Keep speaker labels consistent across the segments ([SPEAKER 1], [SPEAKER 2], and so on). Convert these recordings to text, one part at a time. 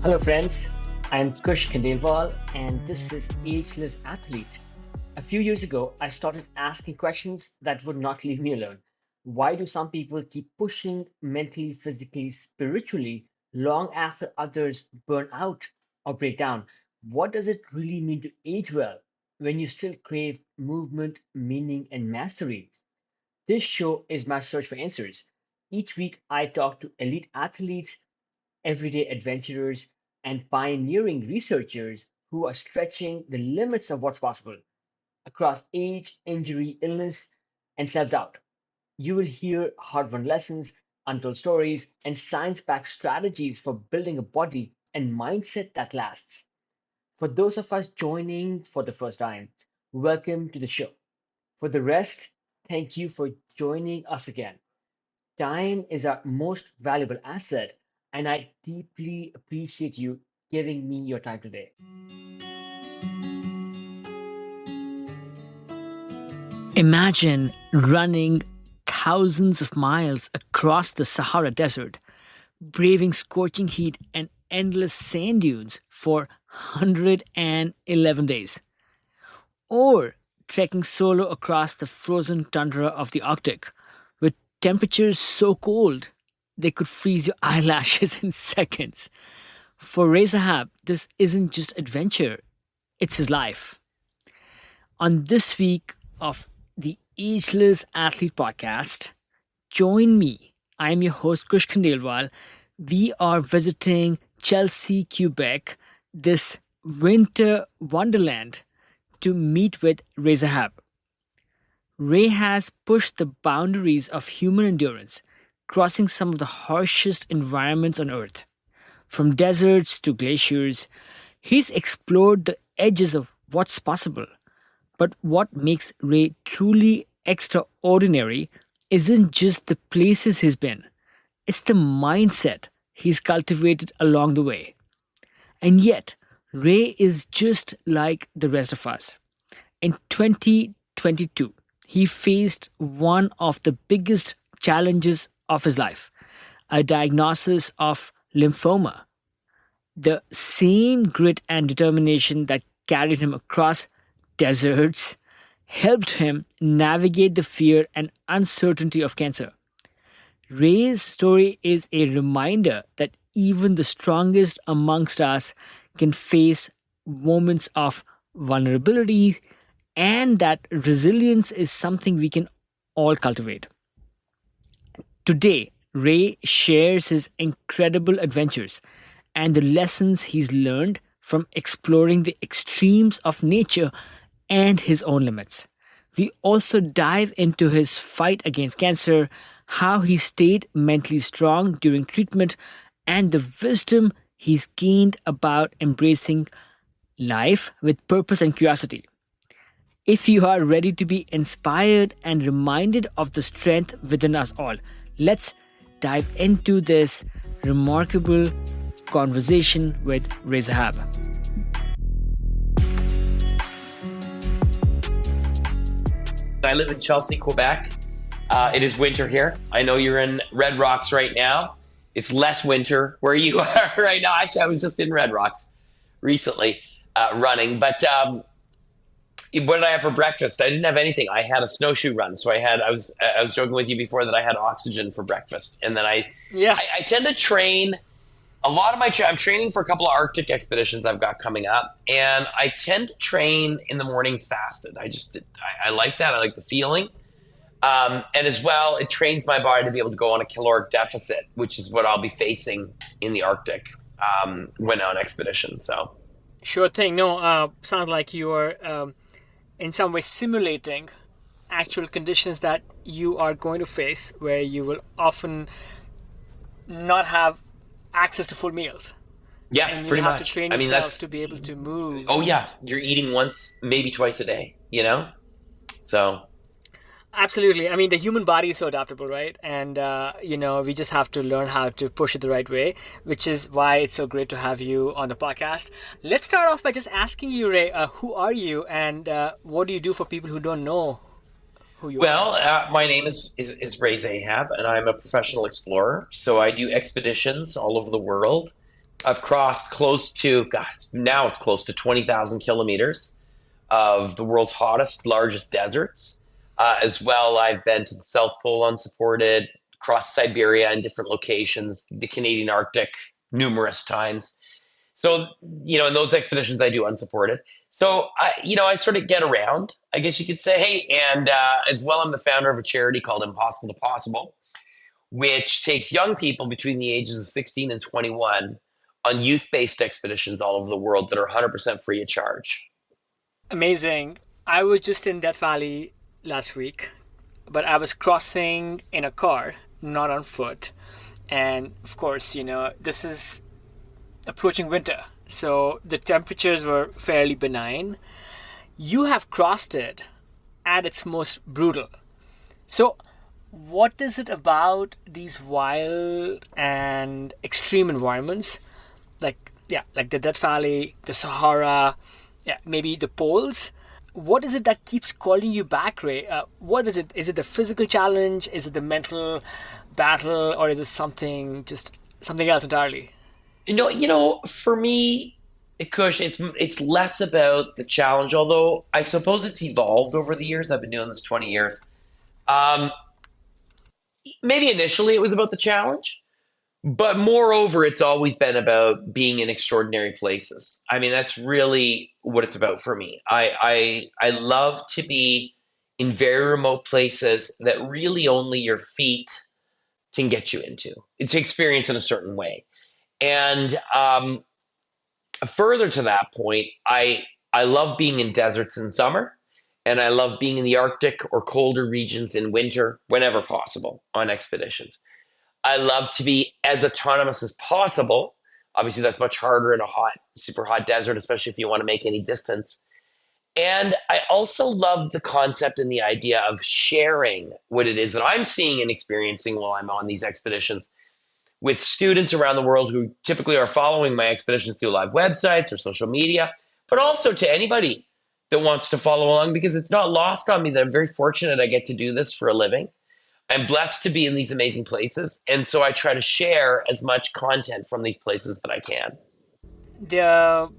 [SPEAKER 1] Hello, friends. I'm Kush Khandelwal, and this is Ageless Athlete. A few years ago, I started asking questions that would not leave me alone. Why do some people keep pushing mentally, physically, spiritually long after others burn out or break down? What does it really mean to age well when you still crave movement, meaning, and mastery? This show is my search for answers. Each week, I talk to elite athletes, everyday adventurers, and pioneering researchers who are stretching the limits of what's possible across age, injury, illness, and self doubt. You will hear hard won lessons, untold stories, and science backed strategies for building a body and mindset that lasts. For those of us joining for the first time, welcome to the show. For the rest, thank you for joining us again. Time is our most valuable asset, and I deeply appreciate you giving me your time today.
[SPEAKER 2] Imagine running thousands of miles across the Sahara Desert, braving scorching heat and endless sand dunes for 111 days, or trekking solo across the frozen tundra of the Arctic with temperatures so cold they could freeze your eyelashes in seconds. For Ray Zahab, this isn't just adventure, it's his life. On this week of the Ageless Athlete Podcast, join me. I am your host, Kush Khandelwal. We are visiting Chelsea, Quebec, this winter wonderland, to meet with Ray Zahab. Ray has pushed the boundaries of human endurance, crossing some of the harshest environments on Earth. From deserts to glaciers, he's explored the edges of what's possible. But what makes Ray truly extraordinary isn't just the places he's been, it's the mindset he's cultivated along the way. And yet, Ray is just like the rest of us. In 2022, he faced one of the biggest challenges of his life, a diagnosis of lymphoma. The same grit and determination that carried him across deserts helped him navigate the fear and uncertainty of cancer. Ray's story is a reminder that even the strongest amongst us can face moments of vulnerability and that resilience is something we can all cultivate. Today, Ray shares his incredible adventures and the lessons he's learned from exploring the extremes of nature and his own limits. We also dive into his fight against cancer, how he stayed mentally strong during treatment, and the wisdom he's gained about embracing life with purpose and curiosity. If you are ready to be inspired and reminded of the strength within us all, let's dive into this remarkable conversation with Ray Zahab.
[SPEAKER 3] I live in Chelsea, Quebec. It is winter here. I know you're in Red Rocks right now. It's less winter where you are right now. Actually, I was just in Red Rocks recently running. But what did I have for breakfast? I didn't have anything. I had a snowshoe run. So I was joking with you before that I had oxygen for breakfast. And then I tend to train a lot of I'm training for a couple of Arctic expeditions I've got coming up, and I tend to train in the mornings fasted. I like that. I like the feeling. And as well, it trains my body to be able to go on a caloric deficit, which is what I'll be facing in the Arctic when on expedition. So,
[SPEAKER 2] Sure thing. No, sounds like you're in some way simulating actual conditions that you are going to face, where you will often not have access to full meals.
[SPEAKER 3] Yeah,
[SPEAKER 2] and
[SPEAKER 3] pretty
[SPEAKER 2] you have
[SPEAKER 3] much.
[SPEAKER 2] to train yourself to be able to move.
[SPEAKER 3] Oh yeah, you're eating once, maybe twice a day. So.
[SPEAKER 2] Absolutely. I mean, the human body is so adaptable, right? And, we just have to learn how to push it the right way, which is why it's so great to have you on the podcast. Let's start off by just asking you, Ray, who are you and what do you do for people who don't know who you are?
[SPEAKER 3] My name is Ray Zahab, and I'm a professional explorer. So I do expeditions all over the world. I've crossed close to, God, now it's close to 20,000 kilometers of the world's hottest, largest deserts. As well, I've been to the South Pole unsupported, across Siberia in different locations, the Canadian Arctic numerous times. So, in those expeditions, I do unsupported. So, I sort of get around, I guess you could say. Hey, and as well, I'm the founder of a charity called Impossible to Possible, which takes young people between the ages of 16 and 21 on youth-based expeditions all over the world that are 100% free of charge.
[SPEAKER 2] Amazing. I was just in Death Valley last week, but I was crossing in a car, not on foot. And of course, this is approaching winter, so the temperatures were fairly benign. You have crossed it at its most brutal. So, what is it about these wild and extreme environments, like the Death Valley, the Sahara, maybe the poles? What is it that keeps calling you back, Ray? What is it? Is it the physical challenge? Is it the mental battle, or is it something else entirely?
[SPEAKER 3] For me, Kush, it's less about the challenge, although I suppose it's evolved over the years. I've been doing this 20 years. Maybe initially it was about the challenge, but moreover, it's always been about being in extraordinary places. I mean, that's really what it's about for me. I love to be in very remote places that really only your feet can get you into, to experience in a certain way. And further to that point, I love being in deserts in summer, and I love being in the Arctic or colder regions in winter, whenever possible, on expeditions. I love to be as autonomous as possible. Obviously, that's much harder in a super hot desert, especially if you want to make any distance. And I also love the concept and the idea of sharing what it is that I'm seeing and experiencing while I'm on these expeditions with students around the world who typically are following my expeditions through live websites or social media, but also to anybody that wants to follow along, because it's not lost on me that I'm very fortunate I get to do this for a living. I'm blessed to be in these amazing places, and so I try to share as much content from these places that I can.
[SPEAKER 2] The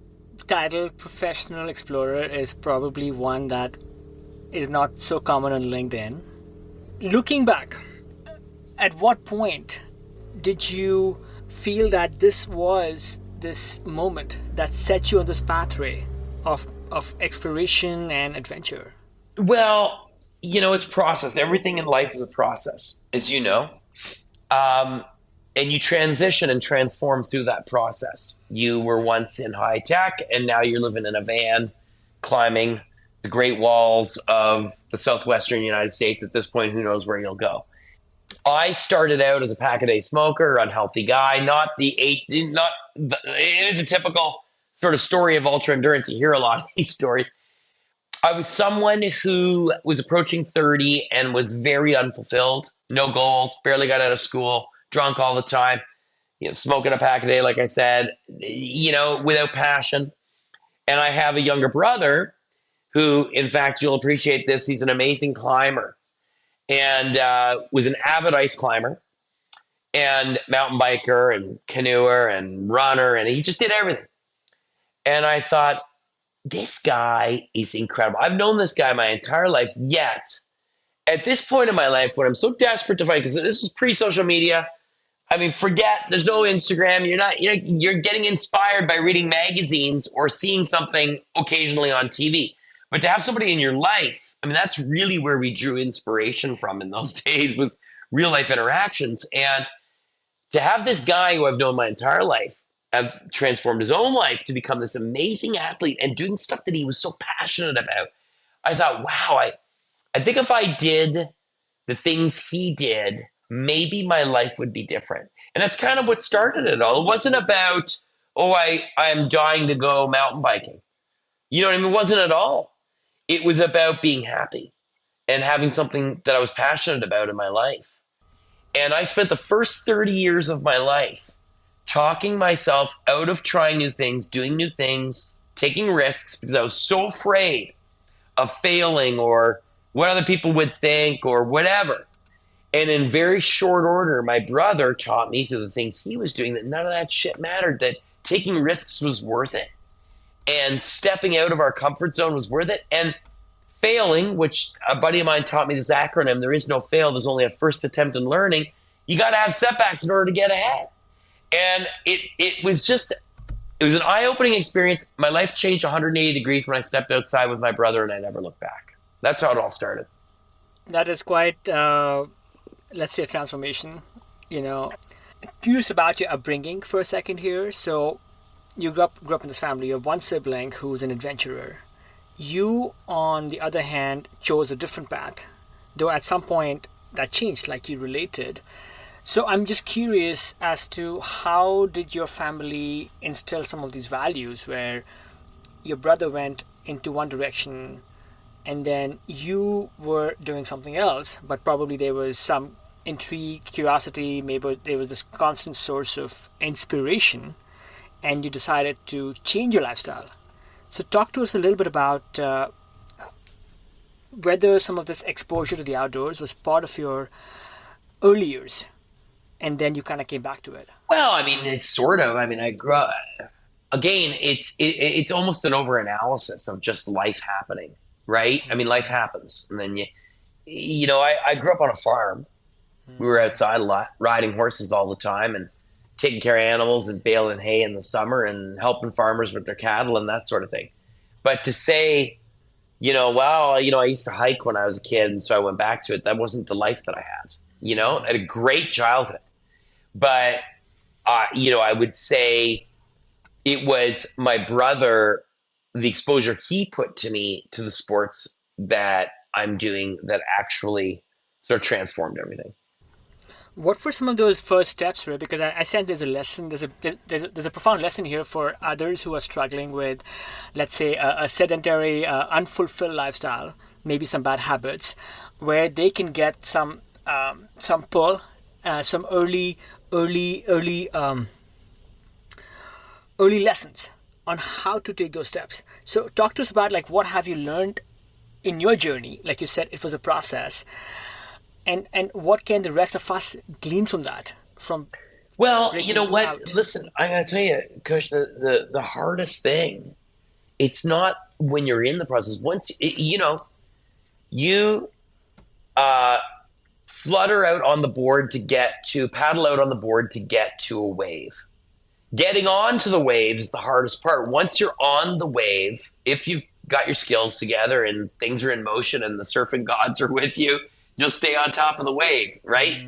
[SPEAKER 2] title professional explorer is probably one that is not so common on LinkedIn. Looking back, at what point did you feel that this was this moment that set you on this pathway of exploration and adventure?
[SPEAKER 3] Well, it's a process. Everything in life is a process, as you know. And you transition and transform through that process. You were once in high tech, and now you're living in a van, climbing the Great Walls of the southwestern United States. At this point, who knows where you'll go. I started out as a pack-a-day smoker, unhealthy guy, it is a typical sort of story of ultra endurance. You hear a lot of these stories. I was someone who was approaching 30 and was very unfulfilled, no goals, barely got out of school, drunk all the time, smoking a pack a day, like I said, without passion. And I have a younger brother who, in fact, you'll appreciate this, he's an amazing climber and was an avid ice climber and mountain biker and canoeer and runner, and he just did everything. And I thought, this guy is incredible. I've known this guy my entire life, yet at this point in my life when I'm so desperate to find, because this is pre-social media, I mean, forget, there's no Instagram. You're getting inspired by reading magazines or seeing something occasionally on TV. But to have somebody in your life, I mean, that's really where we drew inspiration from in those days, was real life interactions. And to have this guy who I've known my entire life have transformed his own life to become this amazing athlete and doing stuff that he was so passionate about, I thought, wow, I think if I did the things he did, maybe my life would be different. And that's kind of what started it all. It wasn't about, I'm dying to go mountain biking. You know what I mean? It wasn't at all. It was about being happy and having something that I was passionate about in my life. And I spent the first 30 years of my life talking myself out of trying new things, doing new things, taking risks, because I was so afraid of failing or what other people would think or whatever. And in very short order, my brother taught me through the things he was doing that none of that shit mattered, that taking risks was worth it, and stepping out of our comfort zone was worth it. And failing, which a buddy of mine taught me this acronym, there is no fail, there's only a first attempt in learning. You got to have setbacks in order to get ahead. And it was an eye-opening experience. My life changed 180 degrees when I stepped outside with my brother, and I never looked back. That's how it all started.
[SPEAKER 2] That is quite, let's say, a transformation. Curious about your upbringing for a second here. So you grew up in this family. You have one sibling who's an adventurer. You, on the other hand, chose a different path, though at some point that changed, like you related. So I'm just curious as to how did your family instill some of these values where your brother went into one direction and then you were doing something else, but probably there was some intrigue, curiosity, maybe there was this constant source of inspiration and you decided to change your lifestyle. So talk to us a little bit about whether some of this exposure to the outdoors was part of your early years and then you kind of came back to it.
[SPEAKER 3] Well, I mean, it's sort of. I mean, I grew up, again, it's almost an over-analysis of just life happening, right? I mean, life happens. And then, I grew up on a farm. We were outside a lot, riding horses all the time and taking care of animals and baling hay in the summer and helping farmers with their cattle and that sort of thing. But to say, I used to hike when I was a kid, and so I went back to it. That wasn't the life that I had. I had a great childhood. But, I would say it was my brother, the exposure he put to me to the sports that I'm doing that actually sort of transformed everything.
[SPEAKER 2] What were some of those first steps, Ray? Because I sense there's a lesson, there's a profound lesson here for others who are struggling with, let's say, a sedentary, unfulfilled lifestyle, maybe some bad habits, where they can get some pull, some early lessons on how to take those steps. So talk to us about what have you learned in your journey? Like you said, it was a process. And what can the rest of us glean from that?
[SPEAKER 3] Well, you know what? Out? Listen, I gotta tell you, Kush, the hardest thing, it's not when you're in the process. Once you flutter out on the board paddle out on the board to get to a wave. Getting onto the wave is the hardest part. Once you're on the wave, if you've got your skills together and things are in motion and the surfing gods are with you, you'll stay on top of the wave, right?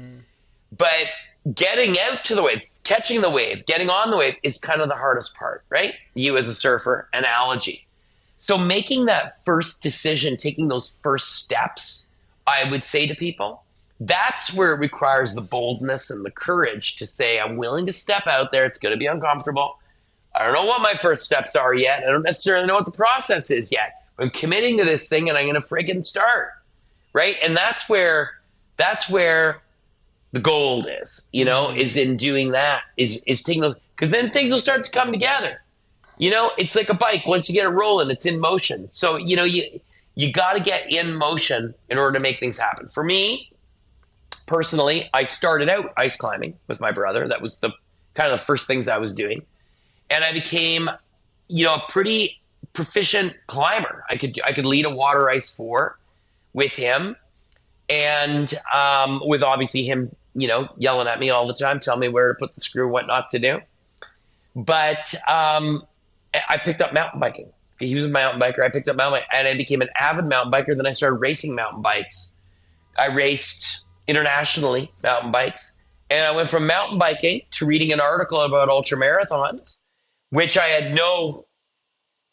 [SPEAKER 3] But getting out to the wave, catching the wave, getting on the wave is kind of the hardest part, right? You as a surfer, analogy. So making that first decision, taking those first steps, I would say to people, that's where it requires the boldness and the courage to say, I'm willing to step out there. It's going to be uncomfortable. I don't know what my first steps are yet. I don't necessarily know what the process is yet. I'm committing to this thing and I'm going to freaking start. Right. And that's where the gold is, is in doing that, is taking those, because then things will start to come together. It's like a bike. Once you get it rolling, it's in motion. So, you got to get in motion in order to make things happen. For me, personally, I started out ice climbing with my brother. That was the kind of the first things I was doing. And I became, a pretty proficient climber. I could lead a water ice 4 with him, and with obviously him, yelling at me all the time, telling me where to put the screw, what not to do. But I picked up mountain biking. He was a mountain biker. I picked up mountain biking, and I became an avid mountain biker. Then I started racing mountain bikes. I raced internationally mountain bikes, and I went from mountain biking to reading an article about ultra marathons, which I had no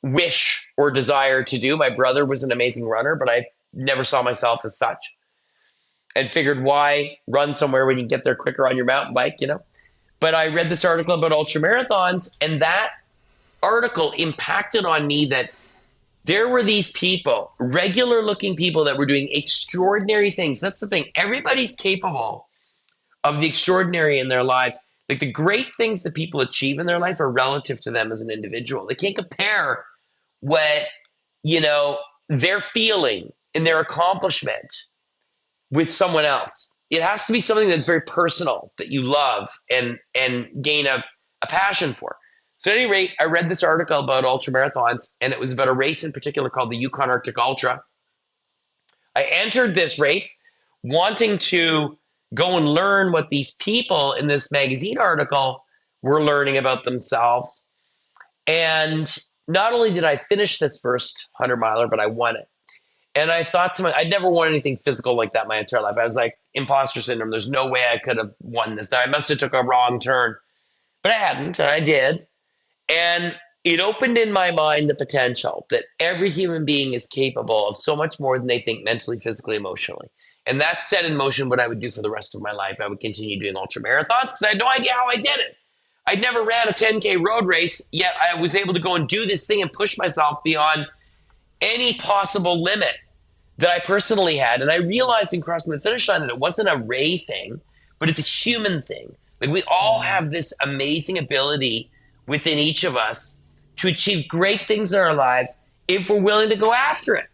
[SPEAKER 3] wish or desire to do. My brother was an amazing runner, but I never saw myself as such, and figured, why run somewhere when you can get there quicker on your mountain bike, But I read this article about ultra marathons, and that article impacted on me that there were these people, regular looking people, that were doing extraordinary things. That's the thing. Everybody's capable of the extraordinary in their lives. Like, the great things that people achieve in their life are relative to them as an individual. They can't compare what, they're feeling in their accomplishment with someone else. It has to be something that's very personal, that you love and gain a passion for. So at any rate, I read this article about ultramarathons, and it was about a race in particular called the Yukon Arctic Ultra. I entered this race wanting to go and learn what these people in this magazine article were learning about themselves. And not only did I finish this first 100 miler, but I won it. And I thought to myself, I'd never won anything physical like that my entire life. I was like, imposter syndrome. There's no way I could have won this. Now, I must have took a wrong turn, but I hadn't, and I did. And it opened in my mind the potential that every human being is capable of so much more than they think mentally, physically, emotionally. And that set in motion what I would do for the rest of my life. I would continue doing ultra marathons because I had no idea how I did it. I'd never ran a 10K road race, yet I was able to go and do this thing and push myself beyond any possible limit that I personally had. And I realized in crossing the finish line that it wasn't a Ray thing, but it's a human thing. Like, we all have this amazing ability within each of us to achieve great things in our lives if we're willing to go after it.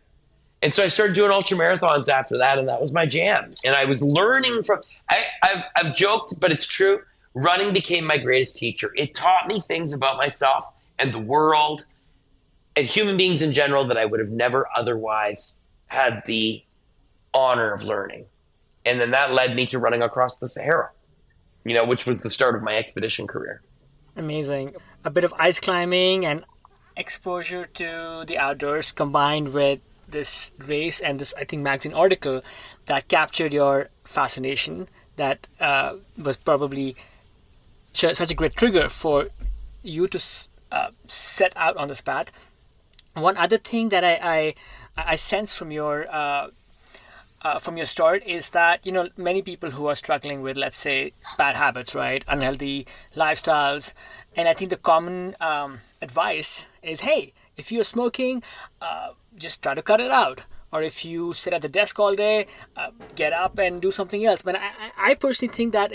[SPEAKER 3] And so I started doing ultra marathons after that, and that was my jam. And I was learning from, I've joked, but it's true. Running became my greatest teacher. It taught me things about myself and the world and human beings in general that I would have never otherwise had the honor of learning. And then that led me to running across the Sahara, which was the start of my expedition career.
[SPEAKER 2] Amazing. A bit of ice climbing and exposure to the outdoors combined with this race and this, I think, magazine article that captured your fascination that was probably such a great trigger for you to set out on this path. One other thing that I sense from your start is that many people who are struggling with, let's say, bad habits, right, unhealthy lifestyles, and I think the common advice is, hey, if you're smoking, just try to cut it out, or if you sit at the desk all day, get up and do something else. But I personally think that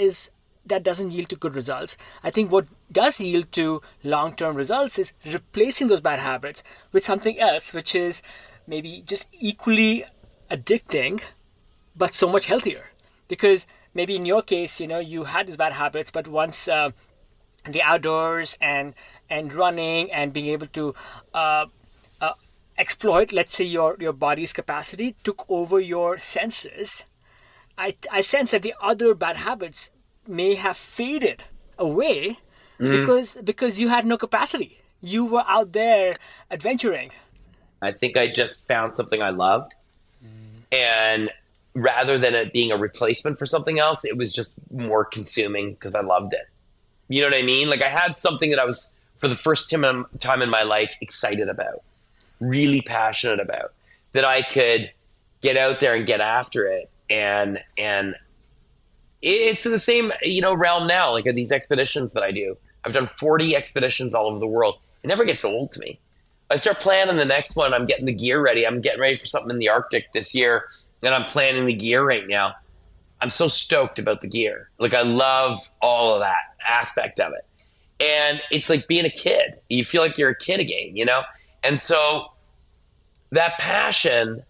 [SPEAKER 2] doesn't yield to good results. I think what does yield to long-term results is replacing those bad habits with something else, which is maybe just equally addicting, but so much healthier. Because maybe in your case, you had these bad habits, but once the outdoors and running and being able to exploit, let's say, your body's capacity took over your senses, I sense that the other bad habits may have faded away because you had no capacity. You were out there adventuring.
[SPEAKER 3] I think I just found something I loved. And rather than it being a replacement for something else, it was just more consuming because I loved it. You know what I mean? Like, I had something that I was, for the first time in my life, excited about, really passionate about, that I could get out there and get after it. And it's in the same, realm now, like these expeditions that I do. I've done 40 expeditions all over the world. It never gets old to me. I start planning the next one. I'm getting the gear ready. I'm getting ready for something in the Arctic this year, and I'm planning the gear right now. I'm so stoked about the gear. Like, I love all of that aspect of it. And it's like being a kid. You feel like you're a kid again, And so that passion,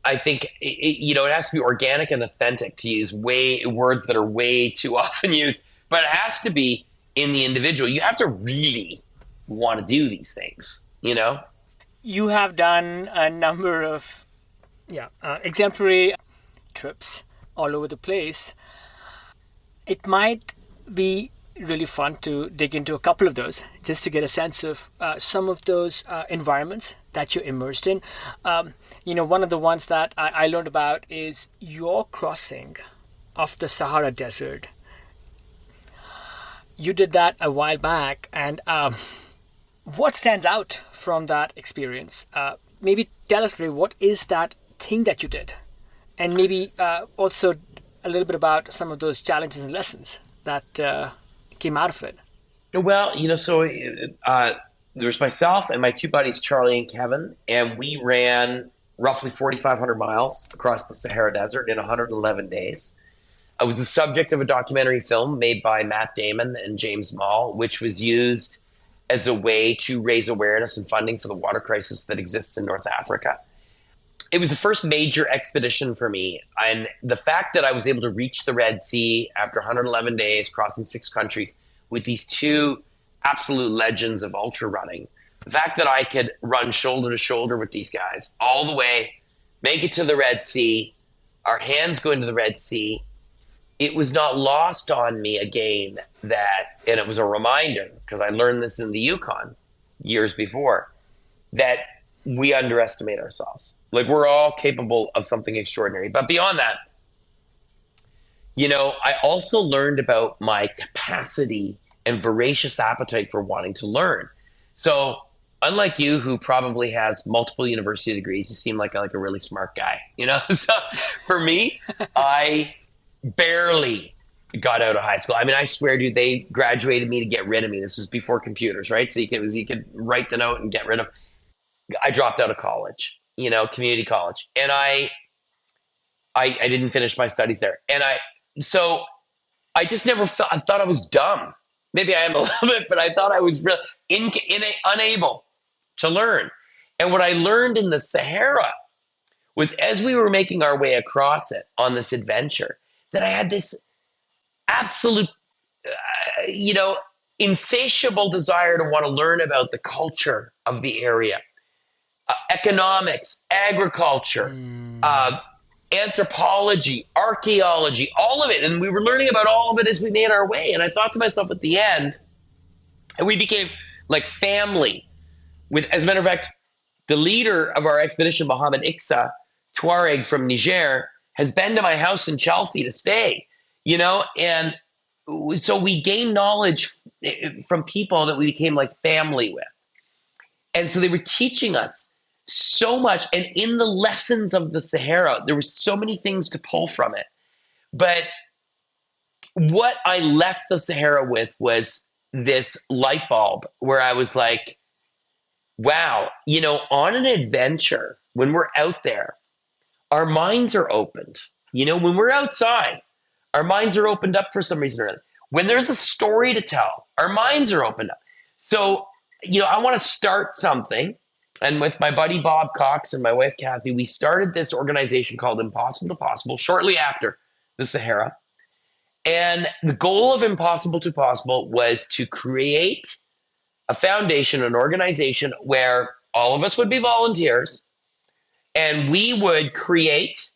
[SPEAKER 3] I think, it has to be organic and authentic, to use words that are way too often used, but it has to be in the individual. You have to really want to do these things, You
[SPEAKER 2] have done a number of exemplary trips all over the place. It might be really fun to dig into a couple of those just to get a sense of some of those environments that you're immersed in. One of the ones that I learned about is your crossing of the Sahara Desert. You did that a while back, and what stands out from that experience? Maybe tell us, Ray, what is that thing that you did? And maybe also a little bit about some of those challenges and lessons that came out of it.
[SPEAKER 3] Well, so there's myself and my two buddies, Charlie and Kevin, and we ran roughly 4,500 miles across the Sahara Desert in 111 days. I was the subject of a documentary film made by Matt Damon and James Mall, which was used as a way to raise awareness and funding for the water crisis that exists in North Africa. It was the first major expedition for me. And the fact that I was able to reach the Red Sea after 111 days, crossing 6 countries with these two absolute legends of ultra running. The fact that I could run shoulder to shoulder with these guys all the way, make it to the Red Sea, our hands go into the Red Sea, it was not lost on me again that, and it was a reminder, because I learned this in the Yukon years before, that we underestimate ourselves. Like, we're all capable of something extraordinary. But beyond that, I also learned about my capacity and voracious appetite for wanting to learn. So unlike you, who probably has multiple university degrees, you seem like a really smart guy, So for me, I barely got out of high school. I mean, I swear, dude, they graduated me to get rid of me. This is before computers, right? So you could write the note and get rid of. I dropped out of college, community college, and I didn't finish my studies there, and so I just never felt. I thought I was dumb. Maybe I am a little bit, but I thought I was really unable to learn. And what I learned in the Sahara was, as we were making our way across it on this adventure, that I had this absolute, insatiable desire to want to learn about the culture of the area, economics, agriculture, anthropology, archaeology, all of it. And we were learning about all of it as we made our way. And I thought to myself at the end, and we became like family. As a matter of fact, the leader of our expedition, Mohammed Iksa, Tuareg from Niger, has been to my house in Chelsea to stay, and so we gained knowledge from people that we became like family with. And so they were teaching us so much. And in the lessons of the Sahara, there were so many things to pull from it. But what I left the Sahara with was this light bulb where I was like, wow, on an adventure, when we're out there, our minds are opened. When we're outside, our minds are opened up for some reason or other. When there's a story to tell, our minds are opened up. So, I want to start something. And with my buddy Bob Cox and my wife Kathy, we started this organization called Impossible to Possible shortly after the Sahara. And the goal of Impossible to Possible was to create a foundation, an organization where all of us would be volunteers, and we would create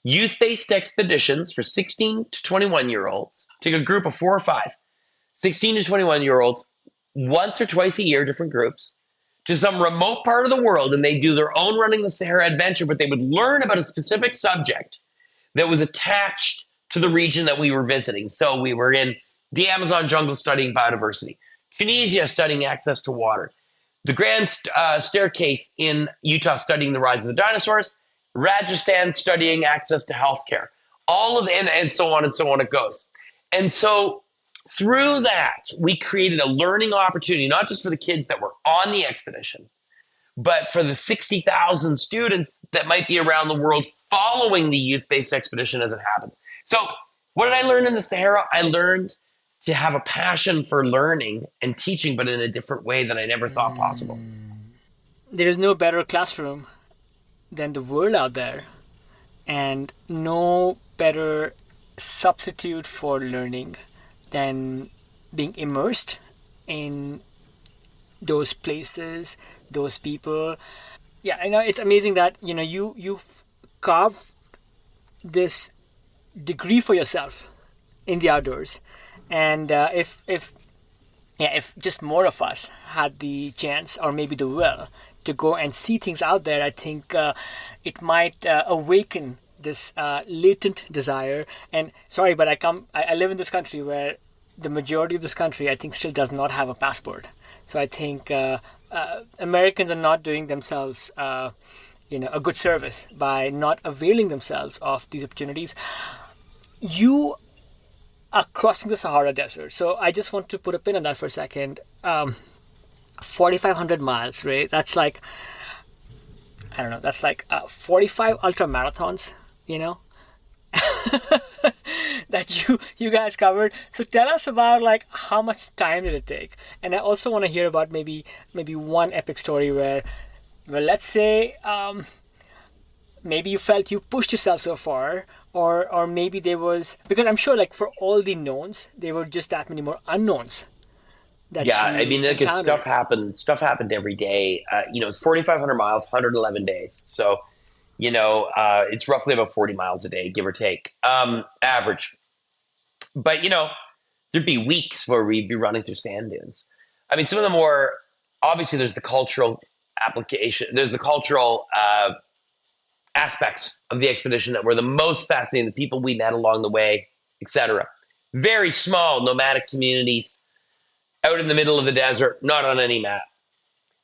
[SPEAKER 3] youth-based expeditions for 16 to 21-year-olds, take a group of 4 or 5, 16 to 21-year-olds, once or twice a year, different groups, to some remote part of the world, and they do their own running the Sahara adventure, but they would learn about a specific subject that was attached to the region that we were visiting. So we were in the Amazon jungle studying biodiversity, Tunisia studying access to water, the Grand Staircase in Utah studying the rise of the dinosaurs, Rajasthan studying access to healthcare, all of the, and so on it goes. And so through that, we created a learning opportunity, not just for the kids that were on the expedition, but for the 60,000 students that might be around the world following the youth-based expedition as it happens. So what did I learn in the Sahara? I learned to have a passion for learning and teaching, but in a different way than I never thought possible.
[SPEAKER 2] There is no better classroom than the world out there, and no better substitute for learning than being immersed in those places, those people. Yeah, I know it's amazing that you've carved this degree for yourself in the outdoors, and if just more of us had the chance or maybe the will to go and see things out there, I think it might awaken this latent desire. And sorry, but I live in this country where the majority of this country, I think, still does not have a passport. So I think Americans are not doing themselves a good service by not availing themselves of these opportunities. You are crossing the Sahara Desert. So I just want to put a pin on that for a second. 4,500 miles, right? That's like, I don't know, that's like 45 ultra marathons, that you guys covered. So tell us about like how much time did it take? And I also want to hear about maybe one epic story where let's say maybe you felt you pushed yourself so far, or maybe there was, because I'm sure like for all the knowns, there were just that many more unknowns that
[SPEAKER 3] Yeah, I
[SPEAKER 2] you
[SPEAKER 3] mean, look, it's
[SPEAKER 2] encountered?
[SPEAKER 3] stuff happened every day. It's 4,500 miles, 111 days. So, it's roughly about 40 miles a day, give or take, average. But, there'd be weeks where we'd be running through sand dunes. I mean, some of the more, obviously, there's the cultural application, there's the cultural aspects of the expedition that were the most fascinating, the people we met along the way, etc. Very small nomadic communities out in the middle of the desert, not on any map.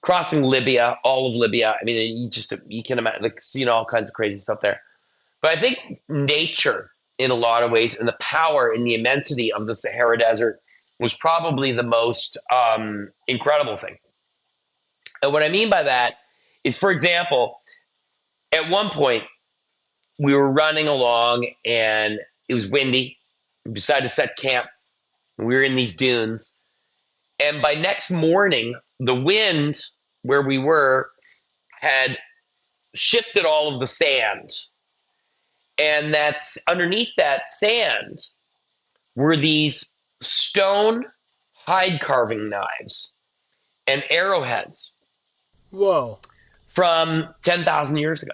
[SPEAKER 3] Crossing Libya, all of Libya. I mean, you can imagine, like, seeing all kinds of crazy stuff there. But I think nature, in a lot of ways, and the power and the immensity of the Sahara Desert was probably the most incredible thing. And what I mean by that is, for example, at one point we were running along and it was windy. We decided to set camp. We were in these dunes. And by next morning, the wind where we were had shifted all of the sand. And that's underneath that sand were these stone hide carving knives and arrowheads
[SPEAKER 2] Whoa.
[SPEAKER 3] from 10,000 years ago.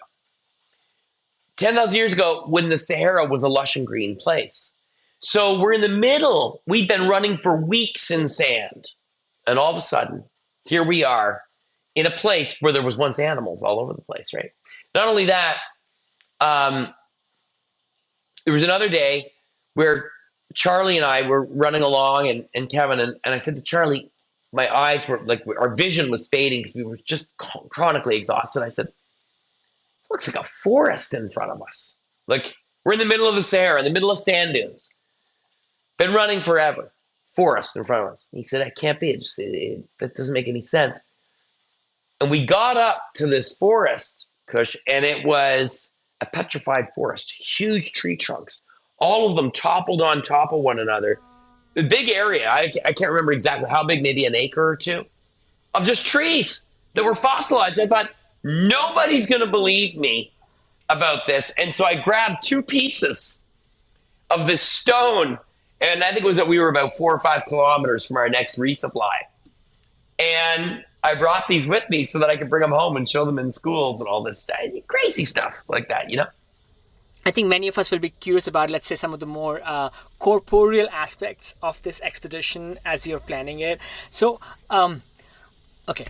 [SPEAKER 3] 10,000 years ago, when the Sahara was a lush and green place. So we're in the middle. We've been running for weeks in sand. And all of a sudden, here we are in a place where there was once animals all over the place, right? Not only that, there was another day where Charlie and I were running along, and Kevin, and I said to Charlie, my eyes were like, our vision was fading because we were just chronically exhausted. I said, looks like a forest in front of us. Like, we're in the middle of the Sahara, in the middle of sand dunes. Been running forever. Forest in front of us. He said, that can't be. That doesn't make any sense. And we got up to this forest, Kush, and it was a petrified forest. Huge tree trunks. All of them toppled on top of one another. A big area. I can't remember exactly how big, maybe an acre or two, of just trees that were fossilized. I thought, nobody's going to believe me about this. And so I grabbed two pieces of this stone, and I think it was that we were about 4 or 5 kilometers from our next resupply. And I brought these with me so that I could bring them home and show them in schools and all this stuff. Crazy stuff like that,
[SPEAKER 2] I think many of us will be curious about, let's say, some of the more corporeal aspects of this expedition as you're planning it. So, okay,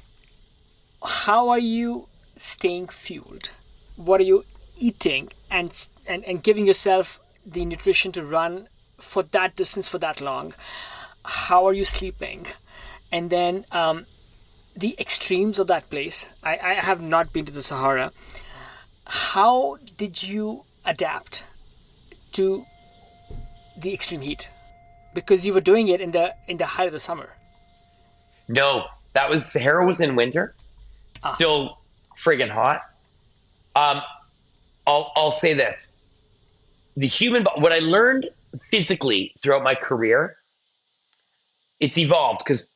[SPEAKER 2] how are you staying fueled? What are you eating and giving yourself the nutrition to run for that distance for that long? How are you sleeping? And then the extremes of that place. I have not been to the Sahara. How did you adapt to the extreme heat? Because you were doing it in the height of the summer.
[SPEAKER 3] No, Sahara was in winter. Still friggin' hot. I'll say this. What I learned physically throughout my career, it's evolved, because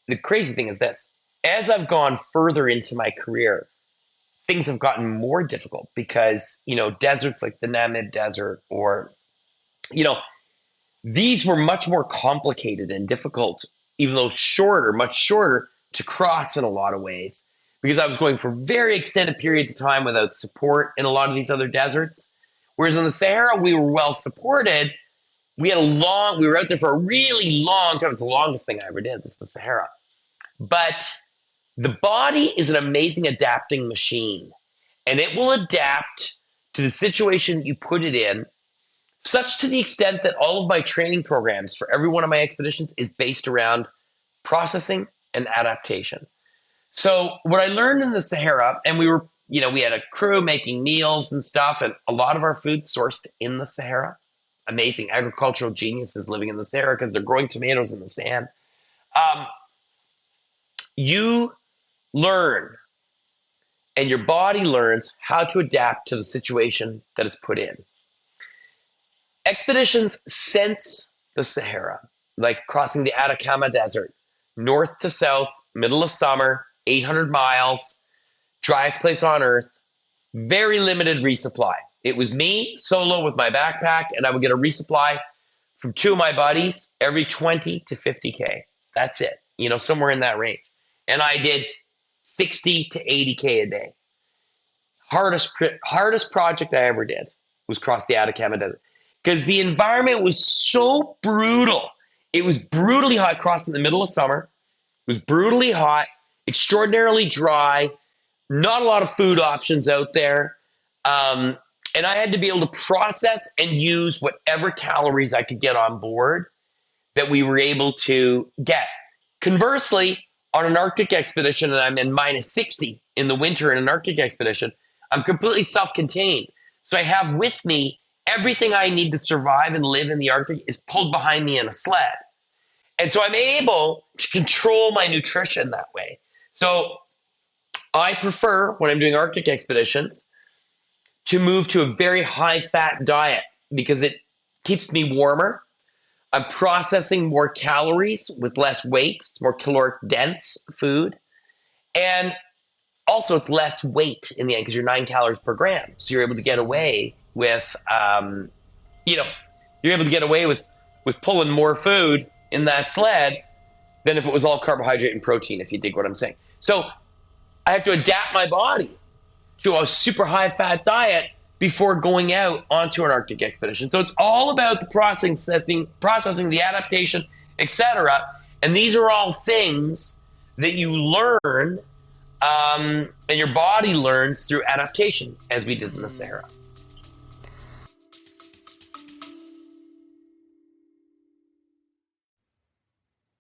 [SPEAKER 3] the crazy thing is this. As I've gone further into my career, things have gotten more difficult because, deserts like the Namib Desert, or, these were much more complicated and difficult, even though much shorter to cross in a lot of ways, because I was going for very extended periods of time without support in a lot of these other deserts. Whereas in the Sahara, we were well supported. We were out there for a really long time. It's the longest thing I ever did, was the Sahara. But the body is an amazing adapting machine, and it will adapt to the situation you put it in, such to the extent that all of my training programs for every one of my expeditions is based around processing and adaptation. So what I learned in the Sahara, and we had a crew making meals and stuff, and a lot of our food sourced in the Sahara. Amazing agricultural geniuses living in the Sahara because they're growing tomatoes in the sand. You learn, and your body learns how to adapt to the situation that it's put in. Expeditions since the Sahara, like crossing the Atacama Desert, north to south, middle of summer, 800 miles, driest place on earth, very limited resupply. It was me solo with my backpack, and I would get a resupply from two of my buddies every 20 to 50K. That's it. Somewhere in that range. And I did 60 to 80K a day. Hardest project I ever did was cross the Atacama Desert because the environment was so brutal. It was brutally hot crossing in the middle of summer. It was brutally hot, extraordinarily dry, not a lot of food options out there. And I had to be able to process and use whatever calories I could get on board that we were able to get. Conversely, on an Arctic expedition, and I'm in minus 60 in the winter in an Arctic expedition, I'm completely self-contained. So I have with me everything I need to survive and live in the Arctic is pulled behind me in a sled. And so I'm able to control my nutrition that way. So I prefer, when I'm doing Arctic expeditions, to move to a very high-fat diet because it keeps me warmer. I'm processing more calories with less weight. It's more caloric dense food. And also, it's less weight in the end because you're 9 calories per gram. So you're able to get away with, you're able to get away with pulling more food in that sled than if it was all carbohydrate and protein, if you dig what I'm saying. So I have to adapt my body to a super high fat diet before going out onto an Arctic expedition. So it's all about the processing, the adaptation, etc. And these are all things that you learn and your body learns through adaptation, as we did in the Sahara.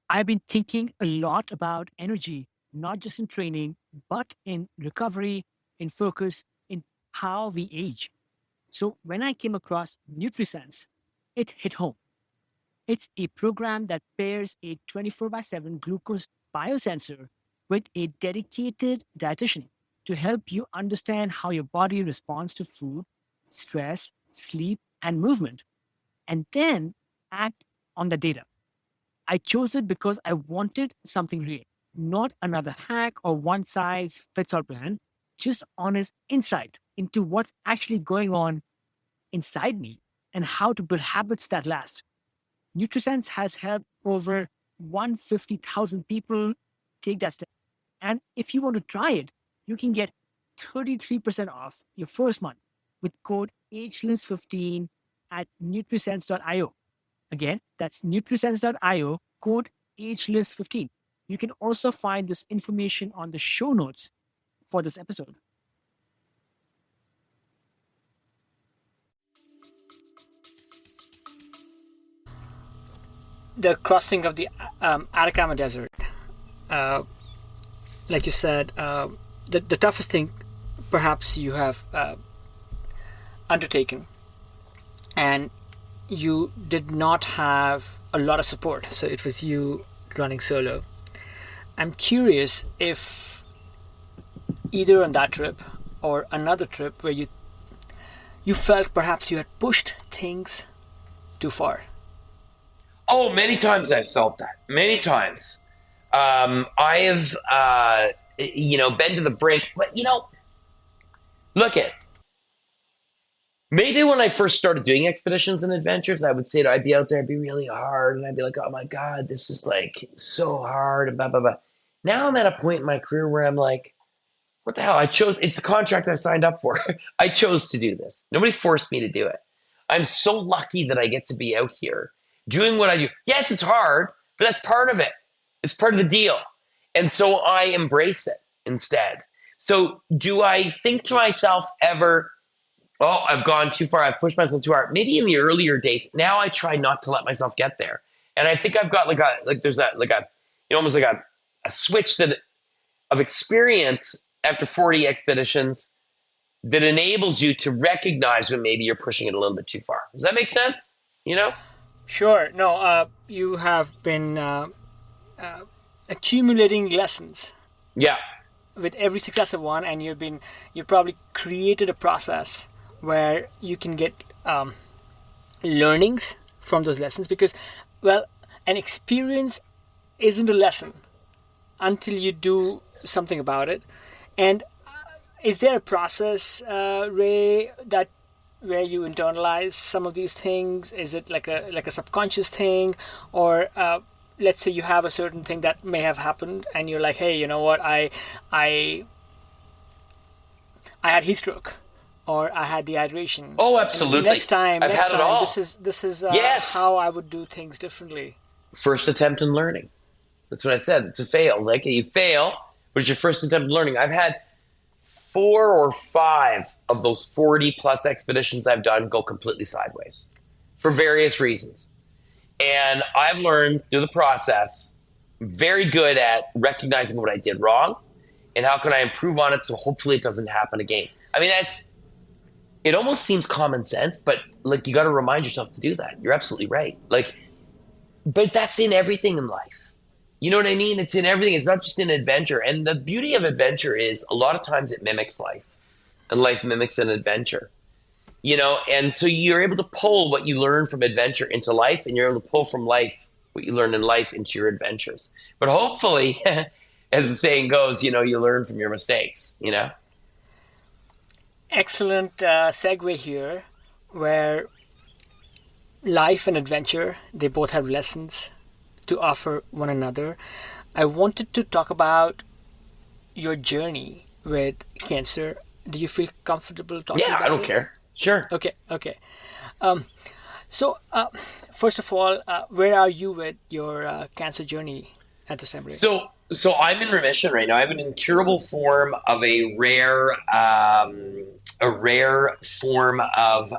[SPEAKER 2] I've been thinking a lot about energy, not just in training, but in recovery, in focus, in how we age. So when I came across NutriSense, it hit home. It's a program that pairs a 24/7 glucose biosensor with a dedicated dietitian to help you understand how your body responds to food, stress, sleep, and movement, and then act on the data. I chose it because I wanted something real, not another hack or one size fits all plan, just honest insight into what's actually going on inside me and how to build habits that last. NutriSense has helped over 150,000 people take that step. And if you want to try it, you can get 33% off your first month with code Ageless15 at nutrisense.io. Again, that's nutrisense.io, code Ageless15. You can also find this information on the show notes for this episode. The crossing of the Atacama Desert, like you said, the toughest thing perhaps you have undertaken, and you did not have a lot of support, so it was you running solo. I'm curious if either on that trip or another trip where you felt perhaps you had pushed things too far.
[SPEAKER 3] Oh, many times I've felt that. Many times. I have, been to the brink. But, look at, maybe when I first started doing expeditions and adventures, I would say that I'd be out there, it'd be really hard. And I'd be like, oh my God, this is like so hard and blah, blah, blah. Now I'm at a point in my career where I'm like, what the hell? It's the contract I signed up for. I chose to do this. Nobody forced me to do it. I'm so lucky that I get to be out here doing what I do. Yes, it's hard, but that's part of it. It's part of the deal. And so I embrace it instead. So do I think to myself ever, oh, I've gone too far, I've pushed myself too hard? Maybe in the earlier days. Now I try not to let myself get there. And I think I've got almost like a switch of experience after 40 expeditions that enables you to recognize when maybe you're pushing it a little bit too far. Does that make sense?
[SPEAKER 2] Sure. No, you have been accumulating lessons.
[SPEAKER 3] Yeah.
[SPEAKER 2] With every successive one, and you've probably created a process where you can get learnings from those lessons, because, well, an experience isn't a lesson until you do something about it. And is there a process, Ray, where you internalize some of these things? Is it like a subconscious thing, or let's say you have a certain thing that may have happened, and you're like, hey, you know what, I had heat stroke, or I had dehydration.
[SPEAKER 3] Oh,
[SPEAKER 2] And
[SPEAKER 3] absolutely.
[SPEAKER 2] next time,
[SPEAKER 3] I've had it all.
[SPEAKER 2] this is
[SPEAKER 3] Yes.
[SPEAKER 2] how I would do things differently.
[SPEAKER 3] First attempt in learning. That's what I said. It's a fail. Like you fail, but it's your first attempt in learning. I've had 4 or 5 of those 40 plus expeditions I've done go completely sideways for various reasons. And I've learned through the process, very good at recognizing what I did wrong and how can I improve on it so hopefully it doesn't happen again. I mean, it almost seems common sense, but like you got to remind yourself to do that. You're absolutely right. Like, but that's in everything in life. You know what I mean? It's in everything. It's not just in adventure. And the beauty of adventure is a lot of times it mimics life, and life mimics an adventure. You know, and so you're able to pull what you learn from adventure into life, and you're able to pull from life what you learn in life into your adventures. But hopefully, as the saying goes, you know, you learn from your mistakes, you know?
[SPEAKER 2] Excellent segue here, where life and adventure, they both have lessons to offer one another. I wanted to talk about your journey with cancer. Do you feel comfortable talking
[SPEAKER 3] Yeah,
[SPEAKER 2] about
[SPEAKER 3] I don't
[SPEAKER 2] it?
[SPEAKER 3] care. Sure.
[SPEAKER 2] Okay. So, first of all, where are you with your cancer journey at this time, Ray?
[SPEAKER 3] So I'm in remission right now. I have an incurable form of a rare form of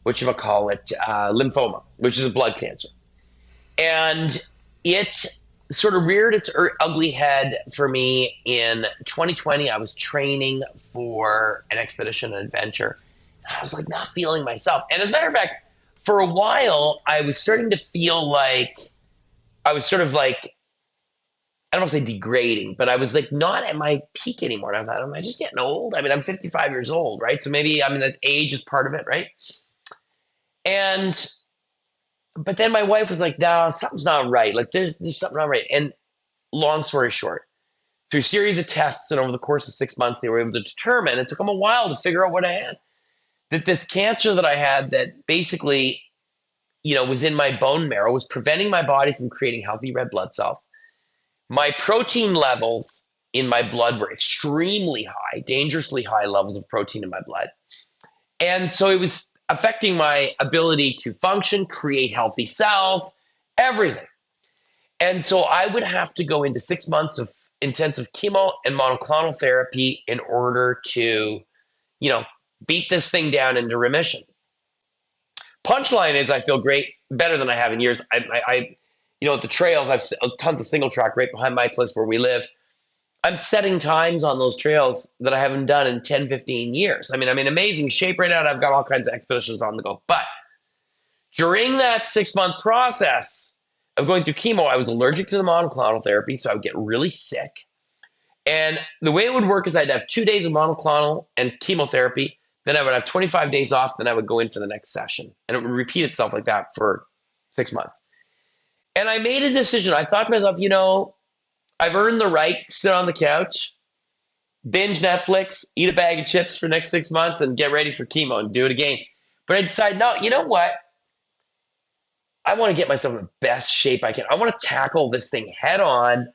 [SPEAKER 3] lymphoma, which is a blood cancer. And it sort of reared its ugly head for me in 2020. I was training for an expedition and adventure. And I was like not feeling myself. And as a matter of fact, for a while, I was starting to feel like I was sort of like, I don't want to say degrading, but I was like not at my peak anymore. And I thought, am I just getting old? I mean, I'm 55 years old, right? So maybe, I mean, that age is part of it, right? But then my wife was like, no, something's not right. Like there's something not right. And long story short, through a series of tests and over the course of 6 months, they were able to determine, it took them a while to figure out what I had, that this cancer that I had that basically, you know, was in my bone marrow, was preventing my body from creating healthy red blood cells. My protein levels in my blood were extremely high, dangerously high levels of protein in my blood. And so it was affecting my ability to function, create healthy cells, everything. And so I would have to go into 6 months of intensive chemo and monoclonal therapy in order to, you know, beat this thing down into remission. Punchline is I feel great, better than I have in years. I you know, at the trails, I've tons of single track right behind my place where we live. I'm setting times on those trails that I haven't done in 10, 15 years. I mean, I'm in amazing shape right now, and I've got all kinds of expeditions on the go. But during that 6-month process of going through chemo, I was allergic to the monoclonal therapy, so I would get really sick. And the way it would work is I'd have 2 days of monoclonal and chemotherapy, then I would have 25 days off, then I would go in for the next session. And it would repeat itself like that for 6 months. And I made a decision. I thought to myself, you know, I've earned the right to sit on the couch, binge Netflix, eat a bag of chips for the next 6 months, and get ready for chemo and do it again. But I decided, no, you know what? I want to get myself in the best shape I can. I want to tackle this thing head on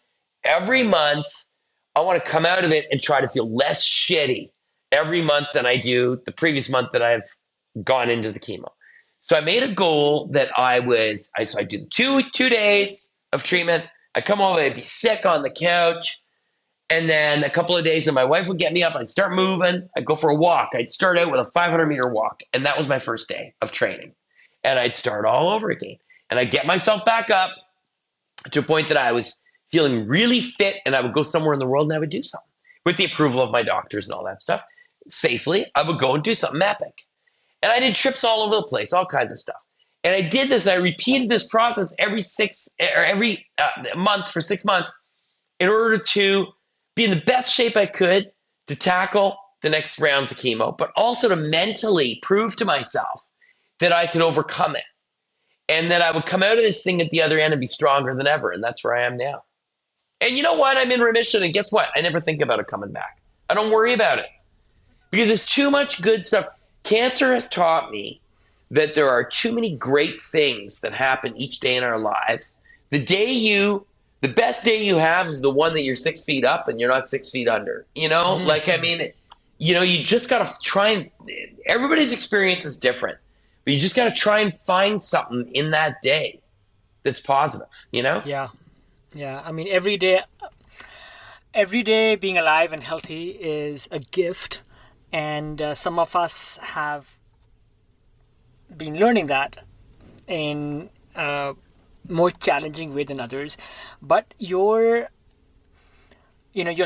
[SPEAKER 3] every month. I want to come out of it and try to feel less shitty every month than I do the previous month that I've gone into the chemo. So I made a goal that I do 2 days of treatment. I come home, I'd be sick on the couch. And then a couple of days and my wife would get me up. I'd start moving. I'd go for a walk. I'd start out with a 500-meter walk. And that was my first day of training. And I'd start all over again. And I'd get myself back up to a point that I was feeling really fit. And I would go somewhere in the world and I would do something with the approval of my doctors and all that stuff. Safely, I would go and do something epic. And I did trips all over the place, all kinds of stuff. And I did this, and I repeated this process every month for 6 months in order to be in the best shape I could to tackle the next rounds of chemo, but also to mentally prove to myself that I could overcome it and that I would come out of this thing at the other end and be stronger than ever. And that's where I am now. And you know what? I'm in remission, and guess what? I never think about it coming back. I don't worry about it because there's too much good stuff. Cancer has taught me that there are too many great things that happen each day in our lives. The best day you have is the one that you're 6 feet up and you're not 6 feet under. You just got to try and, everybody's experience is different, but you just got to try and find something in that day that's positive,
[SPEAKER 2] Yeah. Yeah. I mean, every day being alive and healthy is a gift. And some of us have been learning that in a more challenging way than others. But your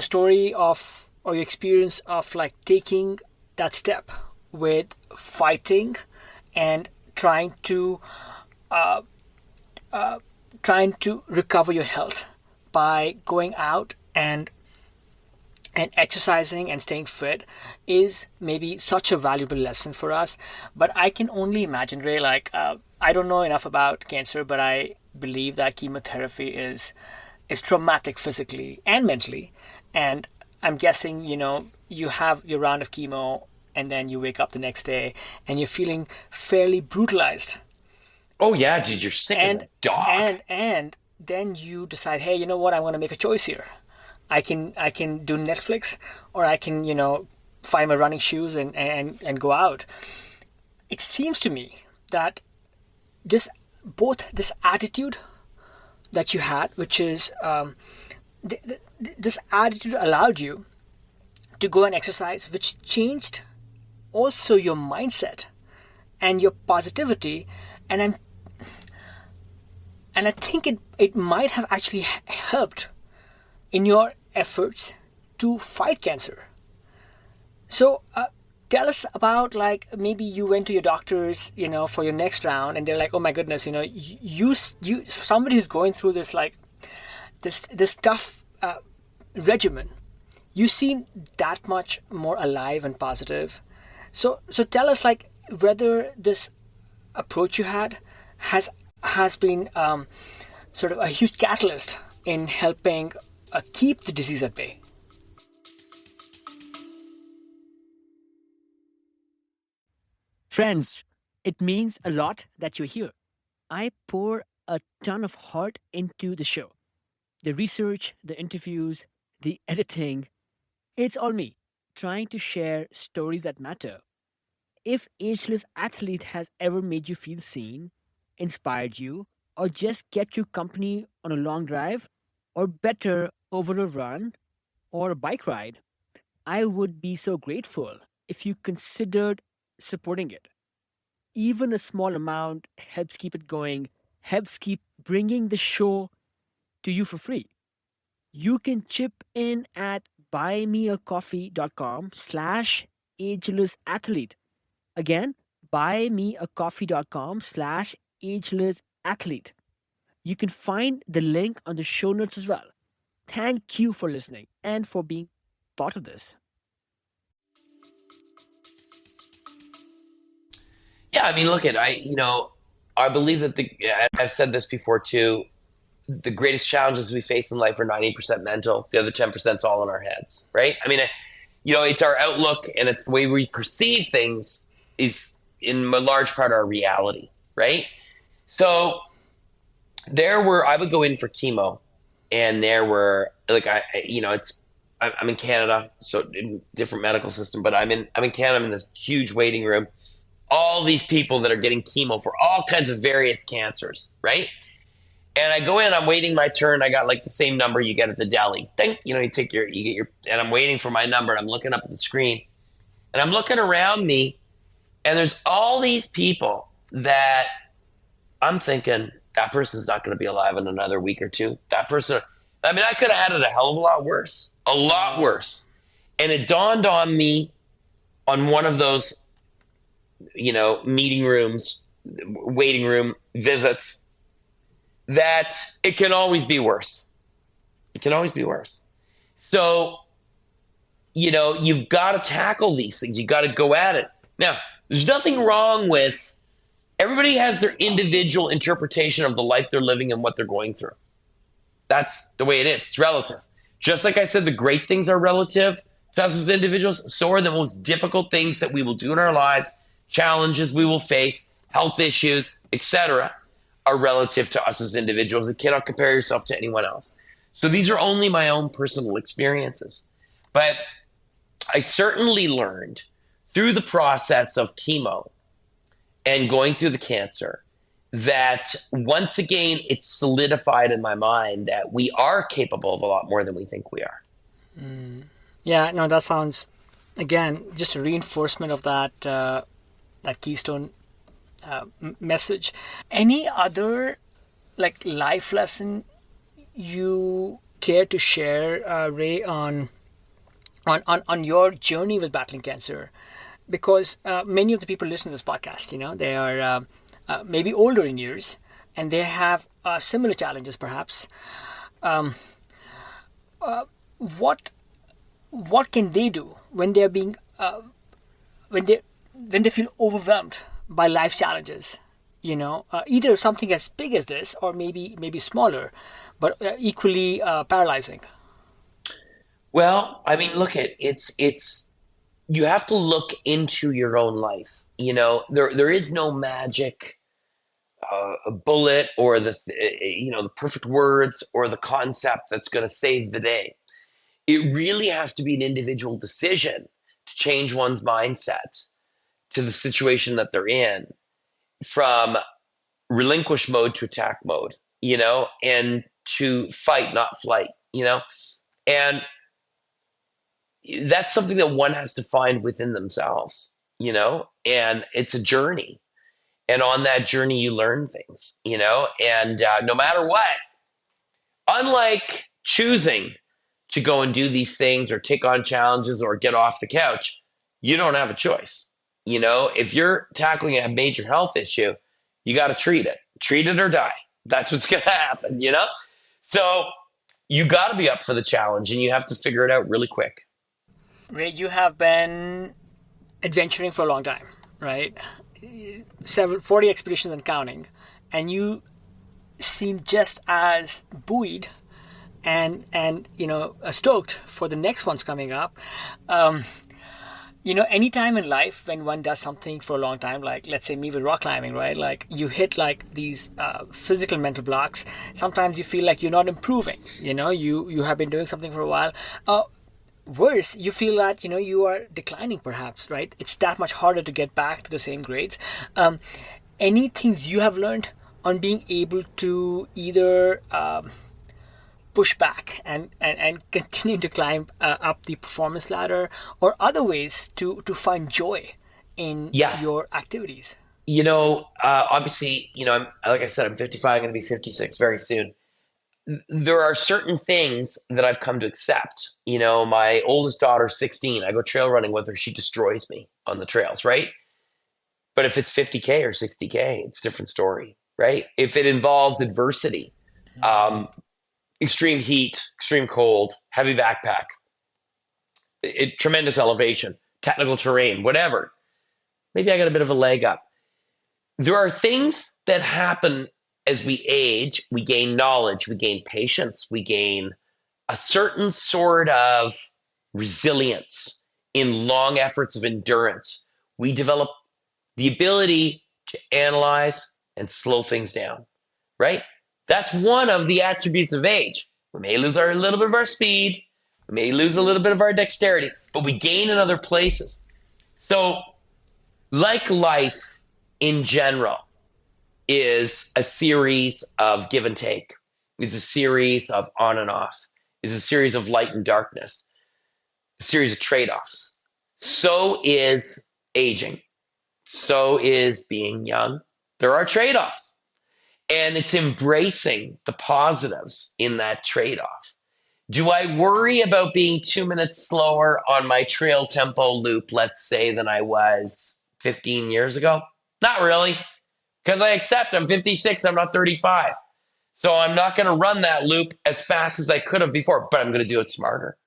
[SPEAKER 2] story of, or your experience of like taking that step with fighting and trying to recover your health by going out and exercising and staying fit is maybe such a valuable lesson for us. But I can only imagine, Ray, I don't know enough about cancer, but I believe that chemotherapy is traumatic physically and mentally. And I'm guessing, you have your round of chemo and then you wake up the next day and you're feeling fairly brutalized.
[SPEAKER 3] Oh yeah, dude, you're sick as a dog.
[SPEAKER 2] And then you decide, hey, you know what? I'm going to make a choice here. I can do Netflix, or I can, find my running shoes and go out. It seems to me that both this attitude that you had, which is this attitude allowed you to go and exercise, which changed also your mindset and your positivity, and I think it might have actually helped in your efforts to fight cancer. So tell us about, maybe you went to your doctors, for your next round, and they're like, oh my goodness, you somebody who's going through this, this tough regimen, you seem that much more alive and positive. So tell us, whether this approach you had has been sort of a huge catalyst in helping keep the disease at bay.
[SPEAKER 4] Friends, it means a lot that you're here. I pour a ton of heart into the show. The research, the interviews, the editing, it's all me, trying to share stories that matter. If Ageless Athlete has ever made you feel seen, inspired you, or just kept you company on a long drive, or better, over a run or a bike ride, I would be so grateful if you considered supporting it. Even a small amount helps keep it going, helps keep bringing the show to you for free. You can chip in at buymeacoffee.com/agelessathlete. Again, buymeacoffee.com/agelessathlete. You can find the link on the show notes as well. Thank you for listening and for being part of this.
[SPEAKER 3] Yeah, I mean, look I believe that I've said this before too, the greatest challenges we face in life are 90% mental. The other 10% is all in our heads, right? I mean, it's our outlook and it's the way we perceive things is in a large part our reality, right? So I would go in for chemo, and there were I'm in Canada, so in different medical system, but I'm in Canada, I'm in this huge waiting room, all these people that are getting chemo for all kinds of various cancers, right? And I go in, I'm waiting my turn. I got the same number you get at the deli. You get your, and I'm waiting for my number, and I'm looking up at the screen, and I'm looking around me, and there's all these people that I'm thinking, that person's not going to be alive in another week or two. That person, I mean, I could have had it a hell of a lot worse. And it dawned on me on one of those, meeting rooms, waiting room visits, that it can always be worse. It can always be worse. So, you've got to tackle these things. You've got to go at it. Now, there's nothing wrong with, everybody has their individual interpretation of the life they're living and what they're going through. That's the way it is. It's relative. Just like I said, the great things are relative to us as individuals. So are the most difficult things that we will do in our lives, challenges we will face. health issues, etc., are relative to us as individuals. You cannot compare yourself to anyone else. So these are only my own personal experiences. But I certainly learned through the process of chemo and going through the cancer that once again, it's solidified in my mind that we are capable of a lot more than we think we are.
[SPEAKER 4] Yeah, no, that sounds, again, just a reinforcement of that keystone message. Any other like life lesson you care to share, Ray, on your journey with battling cancer? Because many of the people listening to this podcast, they are maybe older in years, and they have similar challenges, perhaps. What can they do when they're being when they feel overwhelmed by life challenges? Either something as big as this, or maybe smaller, but equally paralyzing.
[SPEAKER 3] Well, I mean, look at it's you have to look into your own life. There is no magic bullet or the perfect words or the concept that's going to save the day. It really has to be an individual decision to change one's mindset to the situation that they're in, from relinquish mode to attack mode, and to fight, not flight, and that's something that one has to find within themselves, and it's a journey. And on that journey, you learn things, and no matter what, unlike choosing to go and do these things or take on challenges or get off the couch, you don't have a choice. If you're tackling a major health issue, you got to treat it or die. That's what's going to happen, So you got to be up for the challenge, and you have to figure it out really quick.
[SPEAKER 4] Ray, you have been adventuring for a long time, right? 40 expeditions and counting, and you seem just as buoyed and stoked for the next ones coming up. Any time in life when one does something for a long time, like let's say me with rock climbing, right? Like you hit like these physical mental blocks. Sometimes you feel like you're not improving. You have been doing something for a while. Worse, you feel that you are declining, perhaps, right? It's that much harder to get back to the same grades. Any things you have learned on being able to either push back and continue to climb up the performance ladder, or other ways to find joy in your activities?
[SPEAKER 3] Obviously, like I said, I'm 55, I'm going to be 56 very soon. There are certain things that I've come to accept. My oldest daughter's 16. I go trail running with her. She destroys me on the trails, right? But if it's 50K or 60K, it's a different story, right? If it involves adversity, extreme heat, extreme cold, heavy backpack, tremendous elevation, technical terrain, whatever, maybe I got a bit of a leg up. There are things that happen as we age. We gain knowledge, we gain patience, we gain a certain sort of resilience in long efforts of endurance. We develop the ability to analyze and slow things down, right? That's one of the attributes of age. We may lose a little bit of our speed, we may lose a little bit of our dexterity, but we gain in other places. So, like life in general, is a series of give and take, is a series of on and off, is a series of light and darkness, a series of trade-offs. So is aging. So is being young. There are trade-offs. And it's embracing the positives in that trade-off. Do I worry about being 2 minutes slower on my trail tempo loop, let's say, than I was 15 years ago? Not really. Because I accept I'm 56, I'm not 35. So I'm not going to run that loop as fast as I could have before, but I'm going to do it smarter.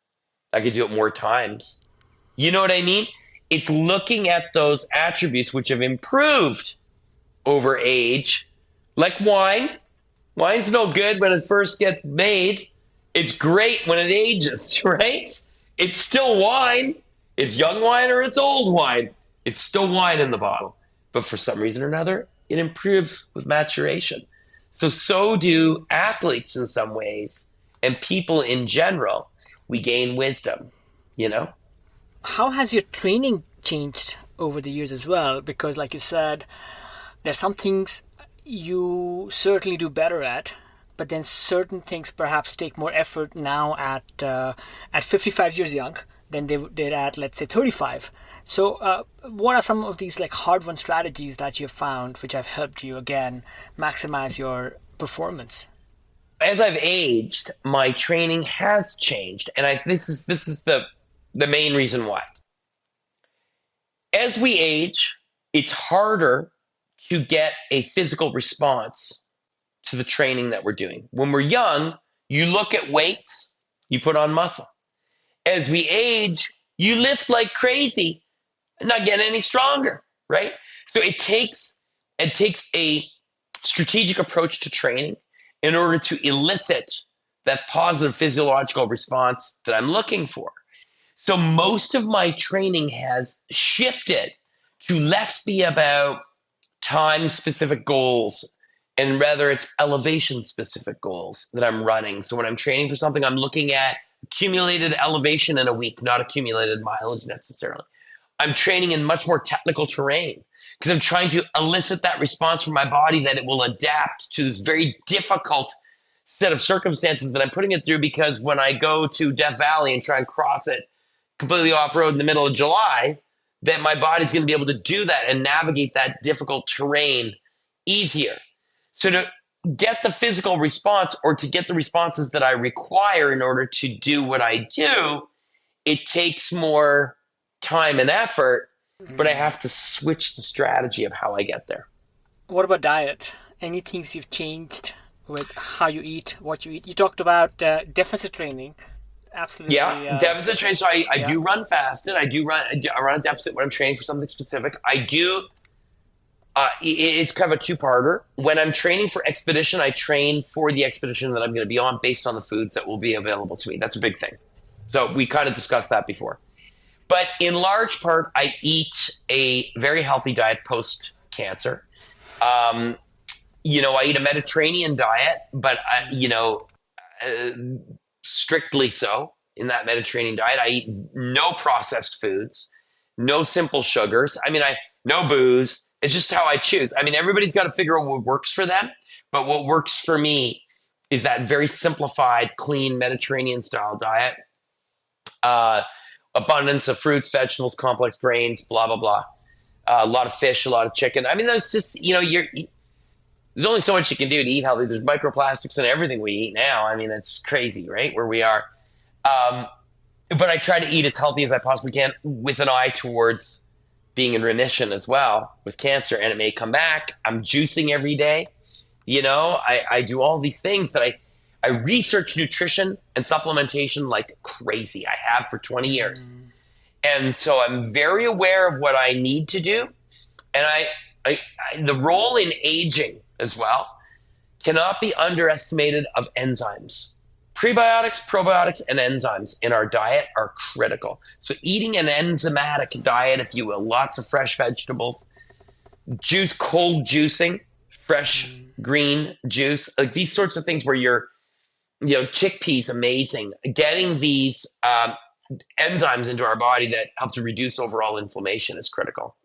[SPEAKER 3] I could do it more times. You know what I mean? It's looking at those attributes which have improved over age, like wine. Wine's no good when it first gets made. It's great when it ages, right? It's still wine. It's young wine or it's old wine. It's still wine in the bottle. But for some reason or another, it improves with maturation. So do athletes in some ways, and people in general. We gain wisdom, you know?
[SPEAKER 2] How has your training changed over the years as well? Because, like you said, there's some things you certainly do better at, but then certain things perhaps take more effort now at 55 years young than they did at, let's say, 35. So, what are some of these like hard-won strategies that you've found which have helped you again maximize your performance?
[SPEAKER 3] As I've aged, my training has changed, and this is the main reason why. As we age, it's harder to get a physical response to the training that we're doing. When we're young, you look at weights, you put on muscle. As we age, you lift like crazy and not get any stronger, right? So it takes a strategic approach to training in order to elicit that positive physiological response that I'm looking for. So most of my training has shifted to less be about time-specific goals and rather it's elevation-specific goals that I'm running. So when I'm training for something, I'm looking at accumulated elevation in a week, not accumulated mileage necessarily. I'm training in much more technical terrain because I'm trying to elicit that response from my body that it will adapt to this very difficult set of circumstances that I'm putting it through, because when I go to Death Valley and try and cross it completely off-road in the middle of July, that my body's going to be able to do that and navigate that difficult terrain easier. So to get the physical response, or to get the responses that I require in order to do what I do, it takes more time and effort, but I have to switch the strategy of how I get there.
[SPEAKER 2] What about diet? Any things you've changed with how you eat, what you eat? You talked about deficit training. Absolutely.
[SPEAKER 3] Yeah, deficit training. So I do run fasted. I run a deficit when I'm training for something specific. I do. It's kind of a two-parter. When I'm training for expedition, I train for the expedition that I'm going to be on based on the foods that will be available to me. That's a big thing. So we kind of discussed that before. But in large part, I eat a very healthy diet post-cancer. I eat a Mediterranean diet, but strictly so. In that Mediterranean diet, I eat no processed foods, no simple sugars. No booze. It's just how I choose. Everybody's got to figure out what works for them, but what works for me is that very simplified, clean Mediterranean style diet. Abundance of fruits, vegetables, complex grains, blah, blah, blah. A lot of fish, a lot of chicken. There's just, there's only so much you can do to eat healthy. There's microplastics in everything we eat now. It's crazy, right? Where we are. But I try to eat as healthy as I possibly can with an eye towards being in remission as well with cancer, and it may come back. I'm juicing every day. I do all these things that I research nutrition and supplementation like crazy. I have for 20 years. And so I'm very aware of what I need to do. And I the role in aging as well cannot be underestimated of enzymes. Prebiotics, probiotics, and enzymes in our diet are critical. So eating an enzymatic diet, if you will, lots of fresh vegetables, cold juicing, fresh green juice, like these sorts of things where you're, chickpeas, amazing. Getting these enzymes into our body that help to reduce overall inflammation is critical.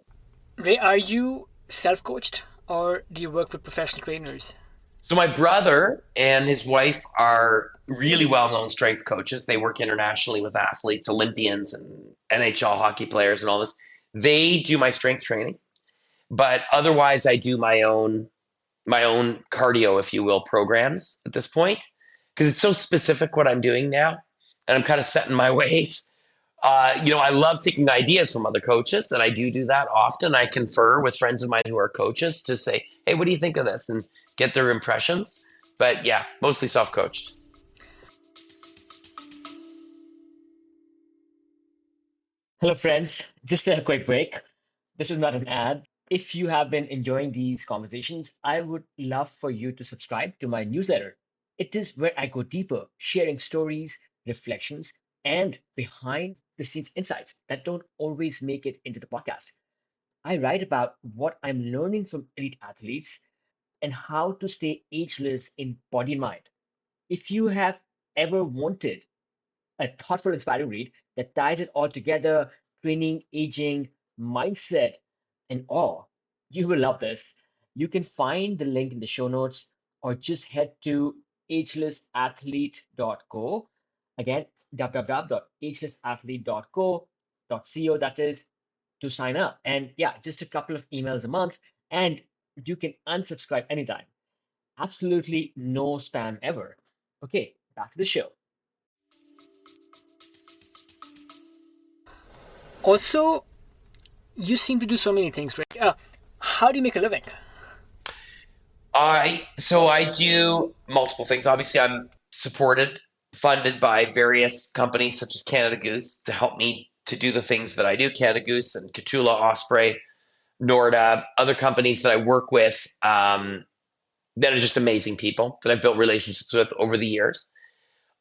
[SPEAKER 2] Ray, are you self-coached or do you work with professional trainers?
[SPEAKER 3] So my brother and his wife are really well-known strength coaches. They work internationally with athletes, Olympians and NHL hockey players and all this. They do my strength training, but otherwise I do my own cardio, if you will, programs at this point, because it's so specific what I'm doing now, and I'm kind of set in my ways. I love taking ideas from other coaches, and I do that often. I confer with friends of mine who are coaches to say, hey, what do you think of this? And get their impressions. But yeah, mostly self-coached.
[SPEAKER 1] Hello, friends. Just a quick break. This is not an ad. If you have been enjoying these conversations, I would love for you to subscribe to my newsletter. It is where I go deeper, sharing stories, reflections, and behind the scenes insights that don't always make it into the podcast. I write about what I'm learning from elite athletes and how to stay ageless in body and mind. If you have ever wanted a thoughtful, inspiring read that ties it all together, training, aging, mindset, and awe, you will love this. You can find the link in the show notes or just head to agelessathlete.co. Again, www.agelessathlete.co, that is, to sign up. And yeah, just a couple of emails a month, and you can unsubscribe anytime. Absolutely no spam ever. Okay, back to the show.
[SPEAKER 4] Also, you seem to do so many things, right? How do you make a living?
[SPEAKER 3] I do multiple things. Obviously, I'm funded by various companies such as Canada Goose to help me to do the things that I do. Canada Goose and Catula, Osprey, Norda, other companies that I work with that are just amazing people that I've built relationships with over the years.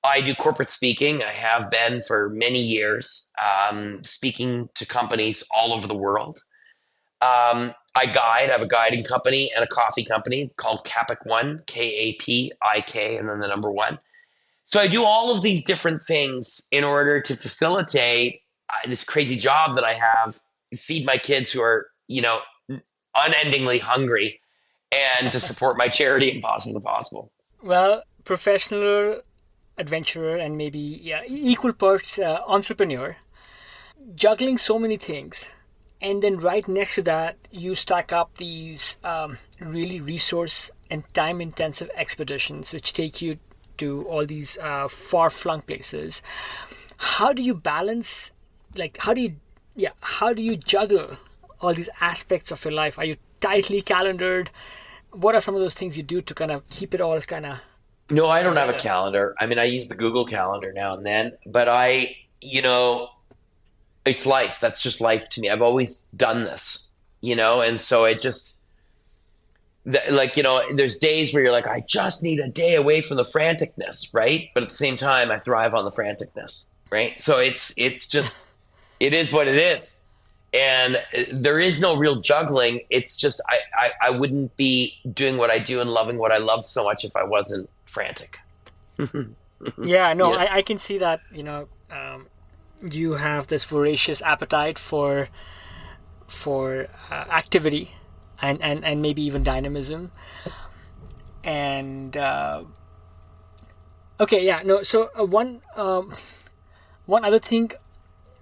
[SPEAKER 3] I do corporate speaking. I have been for many years, speaking to companies all over the world. I guide. I have a guiding company and a coffee company called Kapik One, Kapik, and then the number one. So I do all of these different things in order to facilitate this crazy job that I have, feed my kids who are, unendingly hungry, and to support my charity Impossible to Possible.
[SPEAKER 4] Well, professional adventurer and maybe equal parts entrepreneur, juggling so many things. And then right next to that, you stack up these really resource and time-intensive expeditions, which take you to all these far-flung places. How do you balance? How do you juggle all these aspects of your life? Are you tightly calendared? What are some of those things you do to kind of keep it all kind of?
[SPEAKER 3] No, I don't have a calendar. I mean, I use the Google Calendar now and then, but it's life. That's just life to me. I've always done this, and so it just, there's days where you're like, I just need a day away from the franticness, right? But at the same time, I thrive on the franticness, right? So it's just, it is what it is. And there is no real juggling. It's just, I wouldn't be doing what I do and loving what I love so much if I wasn't frantic.
[SPEAKER 4] Yeah, no, yeah. I can see that, you have this voracious appetite for activity and maybe even dynamism. And one other thing,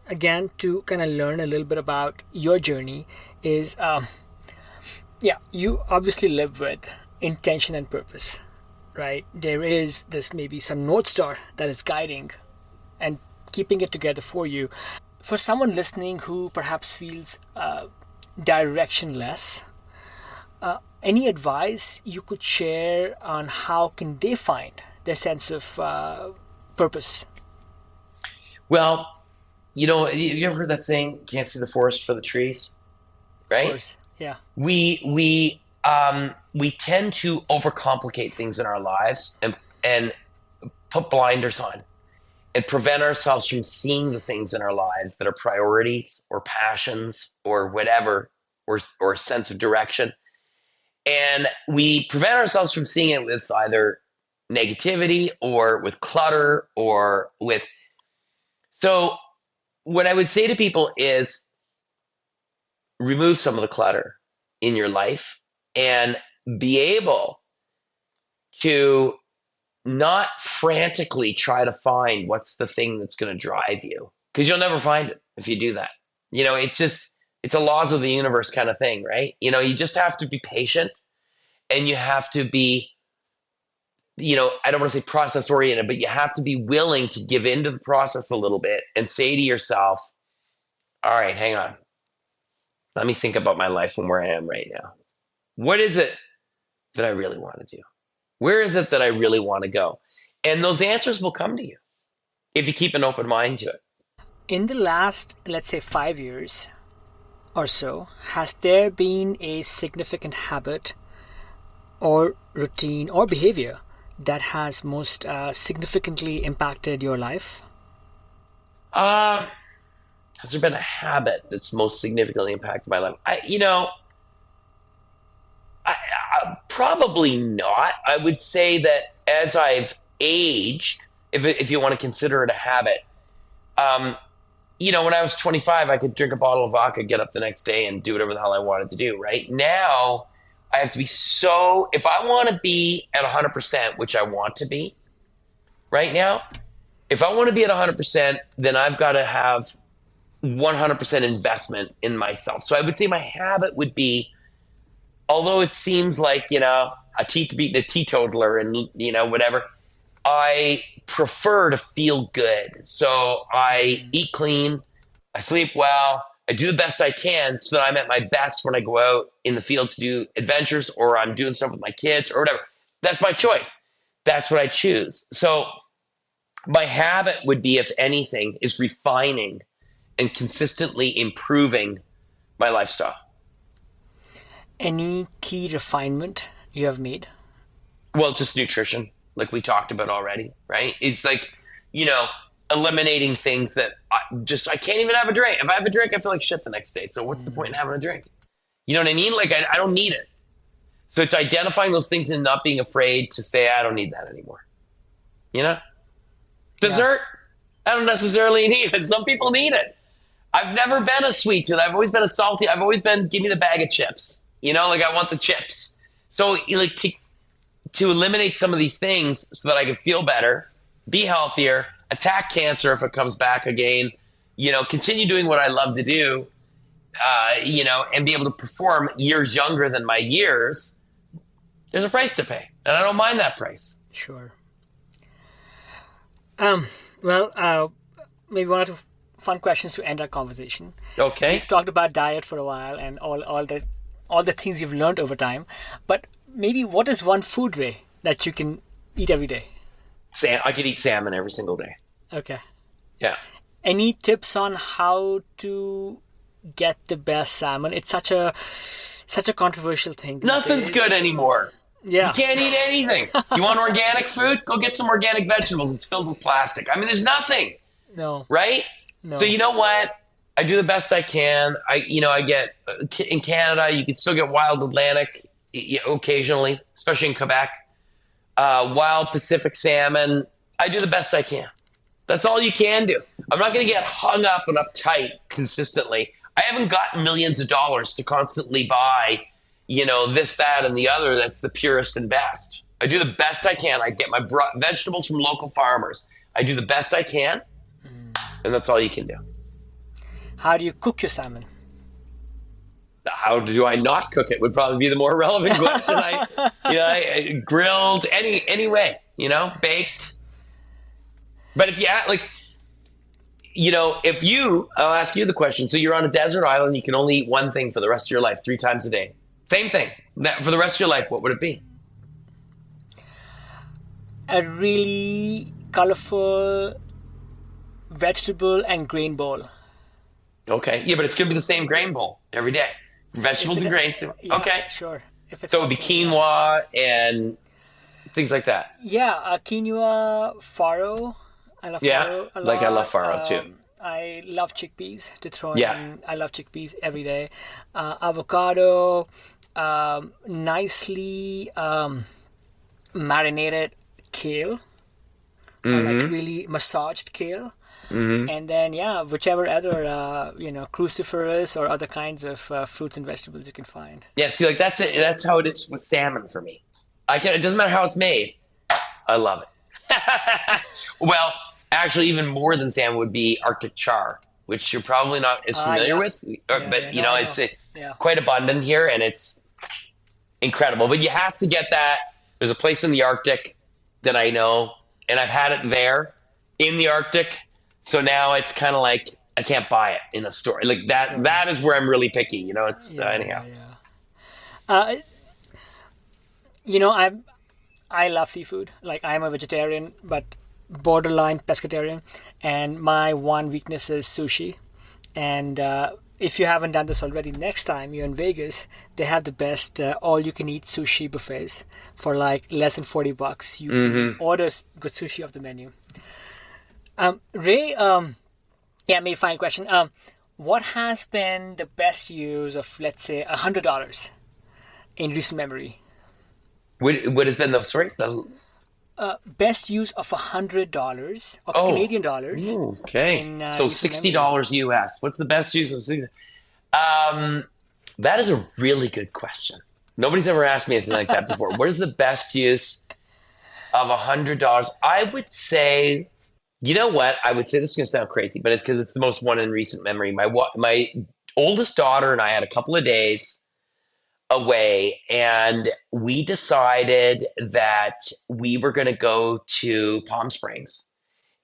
[SPEAKER 4] again, to kind of learn a little bit about your journey is you obviously live with intention and purpose, right? There is this maybe some North Star that is guiding and keeping it together for you. For someone listening who perhaps feels directionless, any advice you could share on how can they find their sense of purpose?
[SPEAKER 3] Well, have you ever heard that saying, can't see the forest for the trees? Right?
[SPEAKER 4] Of course, yeah.
[SPEAKER 3] We tend to overcomplicate things in our lives and put blinders on and prevent ourselves from seeing the things in our lives that are priorities or passions or whatever, or sense of direction. And we prevent ourselves from seeing it with either negativity or with clutter or with... So what I would say to people is remove some of the clutter in your life and be able to not frantically try to find what's the thing that's going to drive you, because you'll never find it if you do that. It's a laws of the universe kind of thing, right? You just have to be patient, and you have to be, I don't want to say process oriented, but you have to be willing to give into the process a little bit and say to yourself, all right, hang on. Let me think about my life and where I am right now. What is it that I really want to do? Where is it that I really want to go? And those answers will come to you if you keep an open mind to it.
[SPEAKER 4] In the last, let's say, 5 years or so, has there been a significant habit or routine or behavior that has most significantly impacted your life?
[SPEAKER 3] has there been a habit that's most significantly impacted my life? Probably not. I would say that as I've aged, if you want to consider it a habit, when I was 25, I could drink a bottle of vodka, get up the next day, and do whatever the hell I wanted to do. Right now, I have to be if I want to be at 100%, which I want to be right now, if I want to be at 100%, then I've got to have 100% investment in myself. So I would say my habit would be, although it seems like, a teetotaler and, whatever, I prefer to feel good. So I eat clean, I sleep well, I do the best I can so that I'm at my best when I go out in the field to do adventures, or I'm doing stuff with my kids or whatever. That's my choice. That's what I choose. So my habit would be, if anything, is refining and consistently improving my lifestyle.
[SPEAKER 2] Any key refinement you have made?
[SPEAKER 3] Well, just nutrition, like we talked about already, right? It's like, eliminating things that I can't even have a drink. If I have a drink, I feel like shit the next day. So what's the point in having a drink? You know what I mean? Like, I don't need it. So it's identifying those things and not being afraid to say, I don't need that anymore. Dessert, I don't necessarily need it. Some people need it. I've never been a sweet tooth. I've always been a salty. I've always been, give me the bag of chips. I want the chips. So like to eliminate some of these things so that I can feel better, be healthier, attack cancer if it comes back again, continue doing what I love to do, and be able to perform years younger than my years, there's a price to pay. And I don't mind that price.
[SPEAKER 2] Sure. Maybe one or two fun questions to end our conversation.
[SPEAKER 3] Okay.
[SPEAKER 2] We've talked about diet for a while and all the things you've learned over time, but maybe what is one food, Ray, that you can eat every day?
[SPEAKER 3] I could eat salmon every single day.
[SPEAKER 2] Okay.
[SPEAKER 3] Yeah.
[SPEAKER 2] Any tips on how to get the best salmon? It's such a controversial thing these
[SPEAKER 3] Nothing's
[SPEAKER 2] days.
[SPEAKER 3] good anymore.
[SPEAKER 2] Yeah.
[SPEAKER 3] You can't eat anything. You want organic food? Go get some organic vegetables. It's filled with plastic. I mean, there's nothing.
[SPEAKER 2] No.
[SPEAKER 3] Right?
[SPEAKER 2] No.
[SPEAKER 3] So you know what? I do the best I can. I get, in Canada, you can still get wild Atlantic occasionally, especially in Quebec. Wild Pacific salmon. I do the best I can. That's all you can do. I'm not going to get hung up and uptight consistently. I haven't got millions of dollars to constantly buy, this, that, and the other that's the purest and best. I do the best I can. I get my vegetables from local farmers. I do the best I can, and that's all you can do.
[SPEAKER 2] How do you cook your salmon?
[SPEAKER 3] How do I not cook it would probably be the more relevant question. I grilled, any way, baked. But if I'll ask you the question. So you're on a desert island, you can only eat one thing for the rest of your life, 3 times a day. Same thing. For the rest of your life, what would it be?
[SPEAKER 2] A really colorful vegetable and grain bowl.
[SPEAKER 3] Okay. Yeah, but it's going to be the same grain bowl every day. Vegetables and grains.
[SPEAKER 2] Yeah,
[SPEAKER 3] okay.
[SPEAKER 2] Sure.
[SPEAKER 3] So it would be quinoa and things like that.
[SPEAKER 2] Yeah, quinoa, farro. I love farro a lot.
[SPEAKER 3] I love farro too.
[SPEAKER 2] I love chickpeas to throw
[SPEAKER 3] Yeah.
[SPEAKER 2] in. I love chickpeas every day. Avocado, nicely marinated kale, or like really massaged kale.
[SPEAKER 3] Mm-hmm.
[SPEAKER 2] And then, whichever other, cruciferous or other kinds of fruits and vegetables you can find.
[SPEAKER 3] Yeah, see, like that's it. That's how it is with salmon for me. It doesn't matter how it's made. I love it. Well, actually, even more than salmon would be Arctic char, which you're probably not as familiar with. It's quite abundant here, and it's incredible. But you have to get that. There's a place in the Arctic that I know, and I've had it there in the Arctic. So now it's kind of like I can't buy it in a store. Like that. Sure. That is where I'm really picky. It's anyhow.
[SPEAKER 2] Yeah. I love seafood. Like I'm a vegetarian, but borderline pescatarian, and my one weakness is sushi. And if you haven't done this already, next time you're in Vegas, they have the best all-you-can-eat sushi buffets for like less than $40. You can order good sushi off the menu. Ray,
[SPEAKER 4] Yeah, maybe final question. What has been the best use of, let's say, $100 in recent memory?
[SPEAKER 3] What has been the sorry?
[SPEAKER 4] Best use of $100 or
[SPEAKER 3] Oh,
[SPEAKER 4] Canadian dollars
[SPEAKER 3] okay.
[SPEAKER 4] in
[SPEAKER 3] So
[SPEAKER 4] recent memory.
[SPEAKER 3] $60 US. What's the best use of 60? That is a really good question. Nobody's ever asked me anything like that before. What is the best use of $100? I would say, you know what? I would say this is going to sound crazy, but it's because it's the most one in recent memory. My oldest daughter and I had a couple of days away, and we decided that we were going to go to Palm Springs,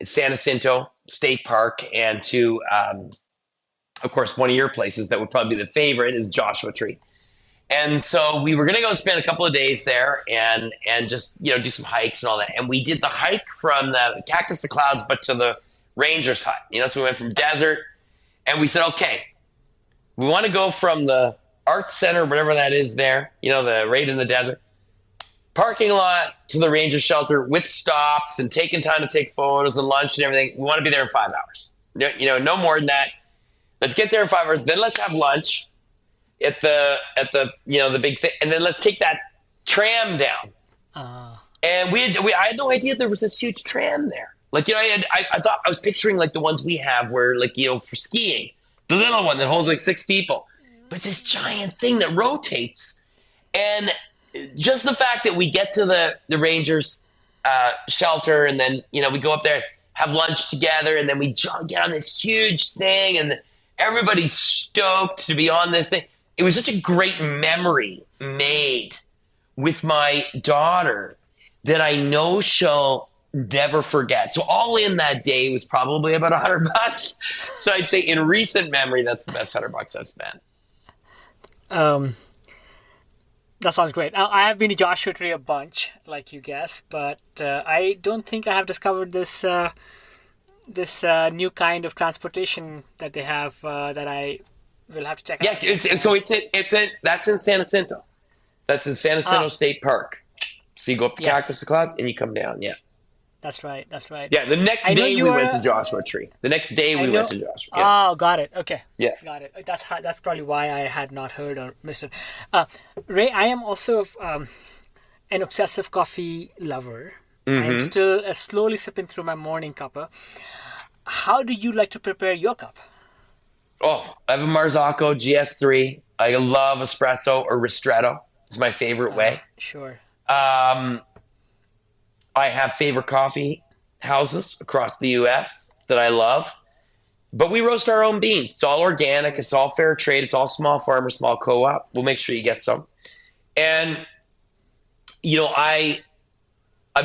[SPEAKER 3] San Jacinto State Park, and to, of course, one of your places that would probably be the favorite is Joshua Tree. And so we were going to go spend a couple of days there and just, do some hikes and all that. And we did the hike from the Cactus to Clouds, but to the Ranger's Hut. So we went from desert, and we said, okay, we want to go from the Arts Center, whatever that is there, the right in the desert, parking lot to the Ranger shelter with stops and taking time to take photos and lunch and everything. We want to be there in 5 hours. No more than that. Let's get there in 5 hours. Then let's have lunch at the the big thing, and then let's take that tram down. And I had no idea there was this huge tram there. I thought I was picturing like the ones we have where for skiing, the little one that holds like 6 people, but it's this giant thing that rotates. And just the fact that we get to the Rangers shelter, and then we go up there, have lunch together, and then we get on this huge thing, and everybody's stoked to be on this thing. It was such a great memory made with my daughter that I know she'll never forget. So all in that day was probably about $100. So I'd say in recent memory, that's the best $100 I've spent.
[SPEAKER 4] That sounds great. I have been to Joshua Tree a bunch, like you guessed, but I don't think I have discovered this new kind of transportation that they have that I will have to check out.
[SPEAKER 3] Yeah, that's in San Jacinto. That's in San Jacinto State Park. So you go up to Cactus to Clouds and you come down. Yeah.
[SPEAKER 4] That's right.
[SPEAKER 3] Yeah, the next day we went to Joshua Tree. The next day we went to Joshua. Yeah.
[SPEAKER 4] Oh, got it. Okay.
[SPEAKER 3] Yeah.
[SPEAKER 4] Got it. That's probably why I had not heard or missed it. Ray, I am also an obsessive coffee lover.
[SPEAKER 3] Mm-hmm.
[SPEAKER 4] I'm still slowly sipping through my morning cuppa. How do you like to prepare your cup?
[SPEAKER 3] Oh, I have a Marzocco GS3. I love espresso or ristretto. It's my favorite way.
[SPEAKER 4] Sure.
[SPEAKER 3] I have favorite coffee houses across the U.S. that I love. But we roast our own beans. It's all organic. It's all fair trade. It's all small farmer, small co-op. We'll make sure you get some. And, I'm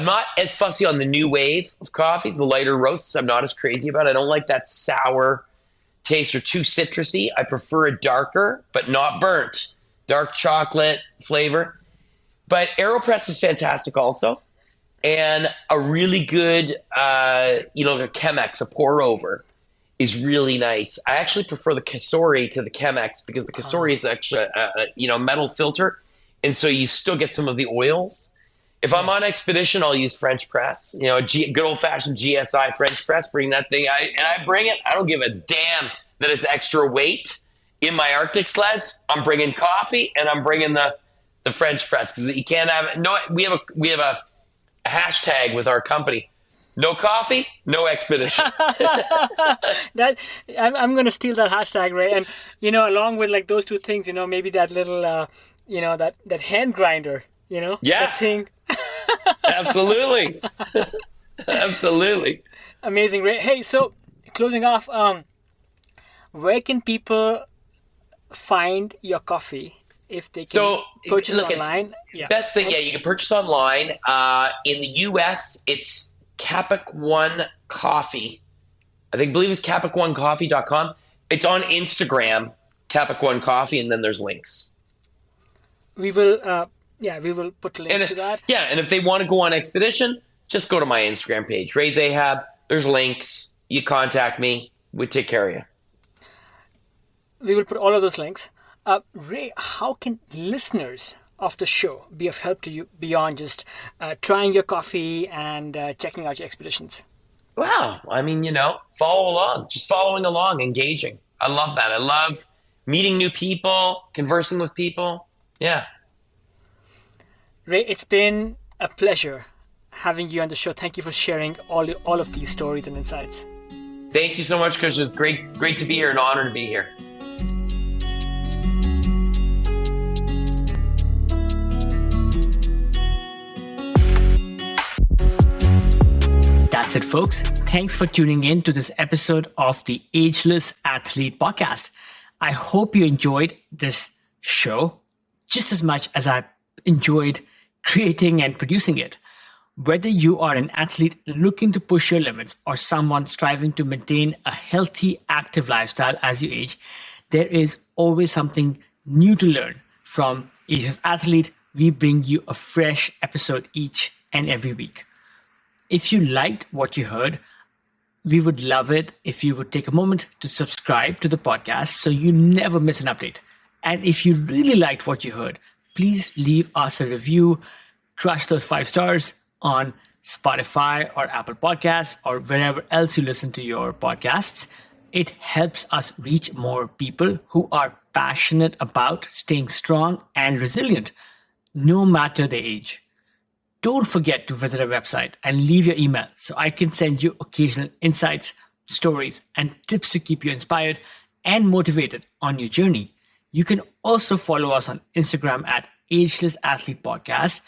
[SPEAKER 3] not as fussy on the new wave of coffees, the lighter roasts. I'm not as crazy about it. I don't like that sour taste or too citrusy. I prefer a darker, but not burnt, dark chocolate flavor. But AeroPress is fantastic also. And a really good, a Chemex, a pour over, is really nice. I actually prefer the Kasori to the Chemex because the Kasori is actually a metal filter. And so you still get some of the oils. If I'm on expedition, I'll use French press. Good old-fashioned GSI French press. Bring that thing. I bring it. I don't give a damn that it's extra weight in my Arctic sleds. I'm bringing coffee and I'm bringing the French press because you can't have it. No, we have a hashtag with our company. No coffee, no expedition.
[SPEAKER 4] I'm going to steal that hashtag, Ray. And along with like those two things, maybe that little, that hand grinder.
[SPEAKER 3] Yeah.
[SPEAKER 4] That thing.
[SPEAKER 3] Absolutely. Absolutely.
[SPEAKER 4] Amazing, Ray. Hey, so closing off, where can people find your coffee if they can purchase online?
[SPEAKER 3] Best thing, you can purchase online. In the US, it's Capic One Coffee. I believe it's capic1coffee.com. It's on Instagram, Capic One Coffee, and then there's links.
[SPEAKER 4] We will put links to that.
[SPEAKER 3] Yeah, and if they want to go on expedition, just go to my Instagram page, Ray Zahab. There's links. You contact me. We take care of you.
[SPEAKER 4] We will put all of those links. Ray, how can listeners of the show be of help to you beyond just trying your coffee and checking out your expeditions?
[SPEAKER 3] Wow. I mean, follow along, just following along, engaging. I love that. I love meeting new people, conversing with people. Yeah.
[SPEAKER 4] Ray, it's been a pleasure having you on the show. Thank you for sharing all of these stories and insights.
[SPEAKER 3] Thank you so much, Kush. It was great to be here, an honor to be here.
[SPEAKER 2] That's it, folks. Thanks for tuning in to this episode of the Ageless Athlete Podcast. I hope you enjoyed this show just as much as I enjoyed creating and producing it. Whether you are an athlete looking to push your limits or someone striving to maintain a healthy, active lifestyle as you age, there is always something new to learn. From Ageless Athlete, we bring you a fresh episode each and every week. If you liked what you heard, we would love it if you would take a moment to subscribe to the podcast so you never miss an update. And if you really liked what you heard, please leave us a review, crush those 5 stars on Spotify or Apple Podcasts or wherever else you listen to your podcasts. It helps us reach more people who are passionate about staying strong and resilient, no matter their age. Don't forget to visit our website and leave your email so I can send you occasional insights, stories, and tips to keep you inspired and motivated on your journey. You can also follow us on Instagram at Ageless Athlete Podcast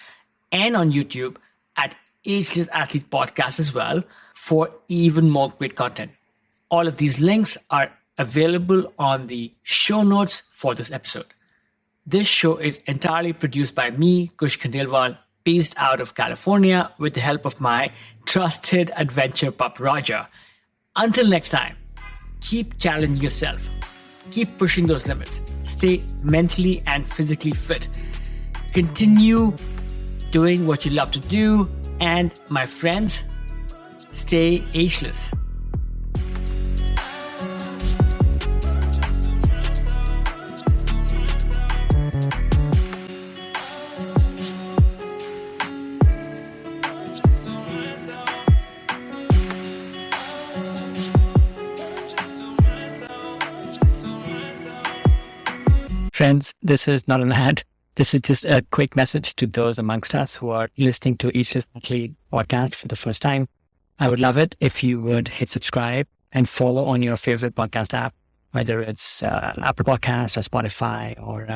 [SPEAKER 2] and on YouTube at Ageless Athlete Podcast as well for even more great content. All of these links are available on the show notes for this episode. This show is entirely produced by me, Kush Khandelwal, based out of California with the help of my trusted adventure pup Roger. Until next time, keep challenging yourself. Keep pushing those limits. Stay mentally and physically fit. Continue doing what you love to do. And my friends, stay ageless.
[SPEAKER 4] Friends, this is not an ad. This is just a quick message to those amongst us who are listening to Ageless Athlete Podcast for the first time. I would love it if you would hit subscribe and follow on your favorite podcast app, whether it's Apple Podcast or Spotify or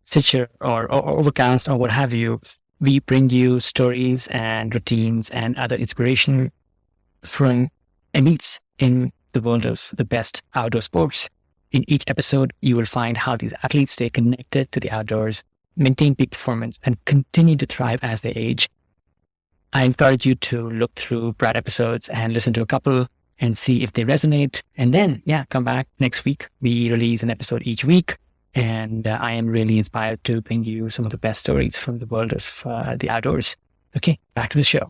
[SPEAKER 4] Stitcher or Overcast or what have you. We bring you stories and routines and other inspiration from elites in the world of the best outdoor sports. In each episode, you will find how these athletes stay connected to the outdoors, maintain peak performance, and continue to thrive as they age. I encourage you to look through prior episodes and listen to a couple and see if they resonate. And then, come back next week. We release an episode each week. And I am really inspired to bring you some of the best stories from the world of the outdoors. Okay, back to the show.